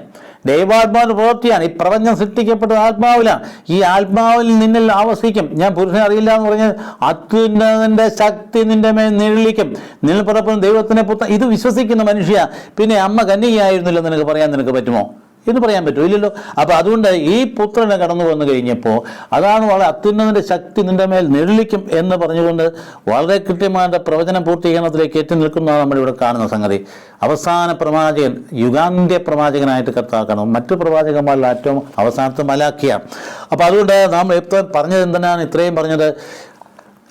ദൈവാത്മാവിന്റെ പ്രവൃത്തിയാണ്. ഈ പ്രപഞ്ചം സൃഷ്ടിക്കപ്പെട്ടത് ആത്മാവിലാണ്. ഈ ആത്മാവിൽ നിന്നിൽ ആവസിക്കും. ഞാൻ പുരുഷനെ അറിയില്ല എന്ന് പറഞ്ഞാൽ അത്യുന്നതന്റെ ശക്തി നിന്റെ മേൽ നിഴലിക്കും, നിന്നിൽ പുറപ്പെടുന്ന ദൈവത്തിനെ പുത്ര. ഇത് വിശ്വസിക്കുന്ന മനുഷ്യ പിന്നെ അമ്മ കന്യകയായിരുന്നില്ല നിനക്ക് പറയാൻ നിനക്ക് പറ്റുമോ? എന്ന് പറയാൻ പറ്റുമോ? ഇല്ലല്ലോ. അപ്പോൾ അതുകൊണ്ട് ഈ പുത്രനെ കടന്നു വന്നു കഴിഞ്ഞപ്പോൾ അതാണ് വളരെ അത്യുന്നതന്റെ ശക്തി നിന്റെ മേൽ നിഴലിക്കും എന്ന് പറഞ്ഞുകൊണ്ട് വളരെ കൃത്യമായ പ്രവചന പൂർത്തീകരണത്തിലേക്ക് എത്തി നിൽക്കുന്നതാണ് നമ്മളിവിടെ കാണുന്ന സംഗതി. അവസാന പ്രവാചകൻ, യുഗാന്ത്യ പ്രവാചകനായിട്ട് കർത്താക്കണം. മറ്റു പ്രവാചകന്മാരിൽ ഏറ്റവും അവസാനത്തെ മലാഖിയാണ്. അപ്പോൾ അതുകൊണ്ട് നാം എപ്പോൾ പറഞ്ഞത് എന്തിനാണ് ഇത്രയും പറഞ്ഞത്?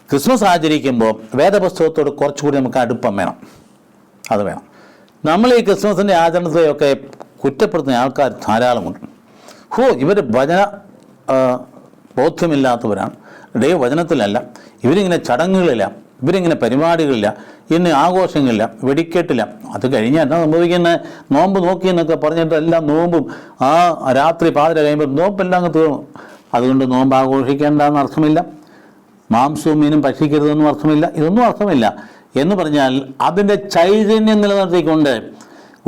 ക്രിസ്മസ് ആചരിക്കുമ്പോൾ വേദപുസ്തകത്തോട് കുറച്ചുകൂടി നമുക്ക് അടുപ്പം വേണം. അത് വേണം. നമ്മൾ ഈ ക്രിസ്മസിൻ്റെ ആചരണത്തെയൊക്കെ കുറ്റപ്പെടുത്തുന്ന ആൾക്കാർ ധാരാളമുണ്ട്. ഇവർ വചന ബോധ്യമില്ലാത്തവരാണ്. ദൈവവചനത്തിലല്ല, ഇവരിങ്ങനെ ചടങ്ങുകളില്ല, ഇവരിങ്ങനെ പരിപാടികളില്ല, ഇന്ന് ആഘോഷങ്ങളില്ല, വെടിക്കെട്ടില്ല. അത് കഴിഞ്ഞാൽ എന്നാ സംഭവിക്കുന്നത്? നോമ്പ് നോക്കിയെന്നൊക്കെ പറഞ്ഞിട്ട് എല്ലാം നോമ്പും ആ രാത്രി പാതിര കഴിയുമ്പോൾ നോമ്പെല്ലാം അങ്ങ് തീർന്നു. അതുകൊണ്ട് നോമ്പ് ആഘോഷിക്കേണ്ടെന്ന് അർത്ഥമില്ല, മാംസവും മീനും ഭക്ഷിക്കരുതെന്നും അർത്ഥമില്ല, ഇതൊന്നും അർത്ഥമില്ല. എന്ന് പറഞ്ഞാൽ അതിൻ്റെ ചൈതന്യം നിലനിർത്തിക്കൊണ്ട്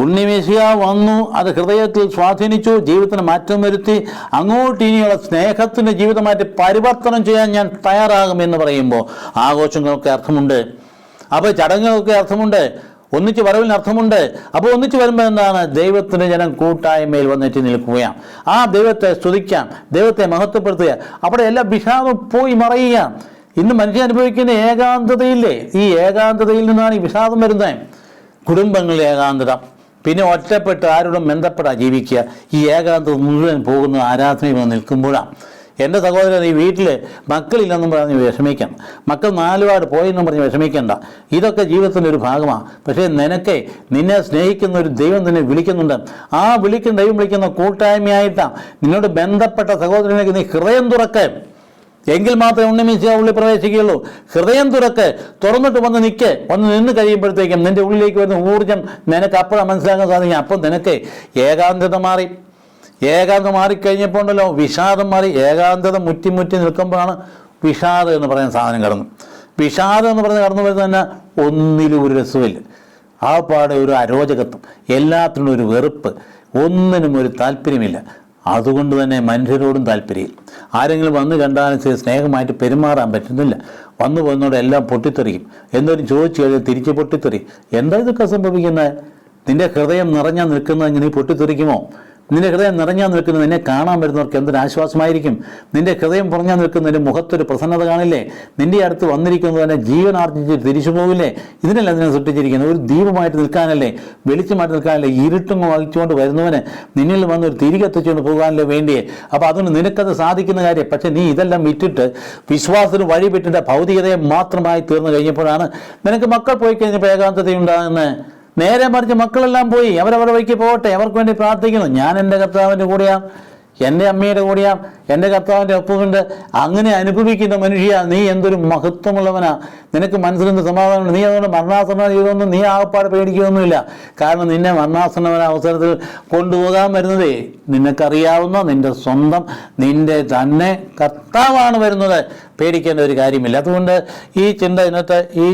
ഉണ്ണിമേശിയ വന്നു, അത് ഹൃദയത്തിൽ സ്വാധീനിച്ചു, ജീവിതത്തിന് മാറ്റം വരുത്തി, അങ്ങോട്ട് ഇനിയുള്ള സ്നേഹത്തിൻ്റെ ജീവിതമായിട്ട് പരിവർത്തനം ചെയ്യാൻ ഞാൻ തയ്യാറാകുമെന്ന് പറയുമ്പോൾ ആഘോഷങ്ങൾക്ക് അർത്ഥമുണ്ട്. അപ്പോൾ ചടങ്ങുകൾക്ക് അർത്ഥമുണ്ട്, ഒന്നിച്ച് വരവിന് അർത്ഥമുണ്ട്. അപ്പോൾ ഒന്നിച്ച് വരുമ്പോൾ എന്താണ്? ദൈവത്തിൻ്റെ ജനം കൂട്ടായ്മയിൽ വന്നിട്ട് നിൽക്കുകയാണ്. ആ ദൈവത്തെ സ്തുതിക്കാം, ദൈവത്തെ മഹത്വപ്പെടുത്തുക. അവിടെ എല്ലാ വിഷാദവും പോയി മറയുക. ഇന്ന് മനുഷ്യൻ അനുഭവിക്കുന്ന ഏകാന്തതയില്ലേ, ഈ ഏകാന്തതയിൽ നിന്നാണ് ഈ വിഷാദം വരുന്നത്. കുടുംബങ്ങളിലെ ഏകാന്തത, പിന്നെ ഒറ്റപ്പെട്ട് ആരോടും ബന്ധപ്പെടാൻ ജീവിക്കുക. ഈ ഏകാന്തത മുഴുവൻ പോകുന്നത് ആരാധനയിൽ വന്ന് നിൽക്കുമ്പോഴാണ്. എൻ്റെ സഹോദരൻ, ഈ വീട്ടിൽ മക്കളില്ലെന്നും പറഞ്ഞ് വിഷമിക്കണം, മക്കൾ നാലുപാട് പോയെന്നും പറഞ്ഞ് വിഷമിക്കേണ്ട. ഇതൊക്കെ ജീവിതത്തിൻ്റെ ഒരു ഭാഗമാണ്. പക്ഷേ നിന്നെ സ്നേഹിക്കുന്ന ഒരു ദൈവം നിന്നെ വിളിക്കുന്നുണ്ട്. ആ ദൈവം വിളിക്കുന്ന കൂട്ടായ്മയായിട്ടാണ്. നിന്നോട് ബന്ധപ്പെട്ട സഹോദരനേക്ക് നീ ഹൃദയം തുറക്കുക, എങ്കിൽ മാത്രമേ ഉണ്ണിമേശിയ ഉള്ളിൽ പ്രവേശിക്കുകയുള്ളൂ. ഹൃദയം തുറന്നിട്ട് വന്ന് നിന്ന് കഴിയുമ്പോഴത്തേക്കും നിന്റെ ഉള്ളിലേക്ക് വരുന്ന ഊർജ്ജം നിനക്ക് അപ്പോഴാണ് മനസ്സിലാക്കാൻ സാധിക്കും. അപ്പം നിനക്ക് ഏകാന്തത മാറിക്കഴിഞ്ഞപ്പോൾ ഉണ്ടല്ലോ വിഷാദം മാറി. ഏകാന്തത മുറ്റി നിൽക്കുമ്പോഴാണ് വിഷാദം എന്ന് പറയുന്ന സാധനം കടന്നു. വിഷാദം എന്ന് പറഞ്ഞ് കടന്നു വരുന്നത് തന്നെ ഒന്നിലും ഒരു രസമില്ല. ആ പാടെ ഒരു അരോചകത്വം, എല്ലാത്തിനും ഒരു വെറുപ്പ്, ഒന്നിനും ഒരു താല്പര്യമില്ല. അതുകൊണ്ട് തന്നെ മനുഷ്യരോടും താല്പര്യമില്ല. ആരെങ്കിലും വന്ന് കണ്ടാലും സ്നേഹമായിട്ട് പെരുമാറാൻ പറ്റുന്നില്ല. വന്നു പോകുന്നതോടെ എല്ലാം പൊട്ടിത്തെറിക്കും. എന്തെങ്കിലും ചോദിച്ചു കഴിഞ്ഞാൽ തിരിച്ച് പൊട്ടിത്തെറിയും. എന്താ ഇതൊക്കെ സംഭവിക്കുന്നത്? നിന്റെ ഹൃദയം നിറഞ്ഞാൽ നിൽക്കുന്നത് നീ പൊട്ടിത്തെറിക്കുമോ? നിന്റെ ഹൃദയം നിറഞ്ഞാൽ നിൽക്കുന്നത് നിന്നെ കാണാൻ വരുന്നവർക്ക് എന്തൊരു ആശ്വാസമായിരിക്കും. നിന്റെ ഹൃദയം പറഞ്ഞാൽ നിൽക്കുന്നതിൻ്റെ മുഖത്തൊരു പ്രസന്നത കാണില്ലേ? നിന്റെ അടുത്ത് വന്നിരിക്കുന്നത് തന്നെ ജീവൻ ആർജിച്ച് തിരിച്ചു പോകില്ലേ? ഇതിനല്ല അതിനെ സൃഷ്ടിച്ചിരിക്കുന്നത്. ഒരു ദീപമായിട്ട് നിൽക്കാനല്ലേ, വെളിച്ചമായിട്ട് നിൽക്കാനല്ലേ, ഇരുട്ടും വഹിച്ചുകൊണ്ട് വരുന്നവന് നിന്നിൽ വന്ന് ഒരു തിരി കത്തിച്ചുകൊണ്ട് പോകാനല്ലേ വേണ്ടിയേ. അപ്പോൾ അതുകൊണ്ട് നിനക്കത് സാധിക്കുന്ന കാര്യം. പക്ഷേ നീ ഇതെല്ലാം വിട്ടിട്ട് വിശ്വാസത്തിന് വഴി വിട്ടിട്ട് ഭൗതികതയെ മാത്രമായി തീർന്നു കഴിഞ്ഞപ്പോഴാണ് നിനക്ക് മക്കൾ പോയി കഴിഞ്ഞപ്പോൾ ഏകാന്തതയുണ്ടാകുന്നത്. നേരെ മറിച്ച് മക്കളെല്ലാം പോയി, അവരവരുടെ വഴിക്ക് പോകട്ടെ, അവർക്ക് വേണ്ടി പ്രാർത്ഥിക്കുന്നു. ഞാൻ എൻ്റെ കർത്താവിൻ്റെ കൂടെയാണ്, എൻ്റെ അമ്മയുടെ കൂടെയാണ്, എൻ്റെ കർത്താവിൻ്റെ ഒപ്പമുണ്ട്. അങ്ങനെ അനുഭവിക്കുന്ന മനുഷ്യ, നീ എന്തൊരു മഹത്വമുള്ളവനാ. നിനക്ക് മനസ്സിലെന്ത് സമാധാനമുണ്ട്. നീ അതുകൊണ്ട് മരണാസനം ചെയ്തൊന്നും നീ ആകപ്പാട് പേടിക്കുകയൊന്നുമില്ല. കാരണം നിന്നെ മരണാസന അവസരത്തിൽ കൊണ്ടുപോകാൻ വരുന്നതേ നിനക്കറിയാവുന്ന നിന്റെ തന്നെ കർത്താവാണ് വരുന്നത്. പേടിക്കേണ്ട ഒരു കാര്യമില്ല. അതുകൊണ്ട് ഈ ചിന്ത ഇന്നത്തെ ഈ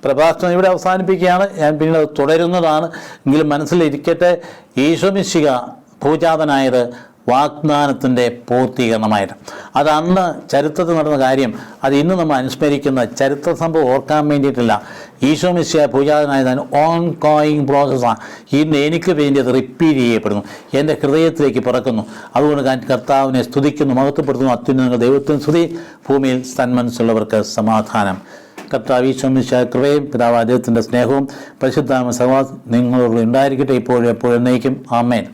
പ്രഭാഷണം ഇവിടെ അവസാനിപ്പിക്കുകയാണ്. ഞാൻ പിന്നീട് തുടരുന്നതാണ്. എങ്കിലും മനസ്സിലിരിക്കട്ടെ, ഈശോമിശിഹ ഭൂജാതനായത് വാഗ്ദാനത്തിൻ്റെ പൂർത്തീകരണമായിട്ട്. അത് അന്ന് ചരിത്രത്തിൽ നടന്ന കാര്യം, അത് ഇന്ന് നമ്മൾ അനുസ്മരിക്കുന്ന ചരിത്ര സംഭവം ഓർക്കാൻ വേണ്ടിയിട്ടില്ല. ഈശോമിശിഹ ഭൂജാതനായത് ഓൺ ഗോയിങ് പ്രോസസ്സാണ്. ഇന്ന് എനിക്ക് വേണ്ടി അത് റിപ്പീറ്റ് ചെയ്യപ്പെടുന്നു, എൻ്റെ ഹൃദയത്തിലേക്ക് പിറക്കുന്നു. അതുകൊണ്ട് ഞാൻ കർത്താവിനെ സ്തുതിക്കുന്നു, മഹത്വപ്പെടുത്തുന്നു. അത്യുന്നത ദൈവത്തിന് സ്തുതി, ഭൂമിയിൽ സന്മനസ്സുള്ളവർക്ക് സമാധാനം. കർത്താവ് ഈശോമിശിഹ കൃപയും പിതാവ് അദ്ദേഹത്തിൻ്റെ സ്നേഹവും പരിശുദ്ധാത്മ സഹവാസം നിങ്ങളോട് ഉണ്ടായിരിക്കട്ടെ, ഇപ്പോഴും എപ്പോഴും എന്നേക്കും. ആമേൻ.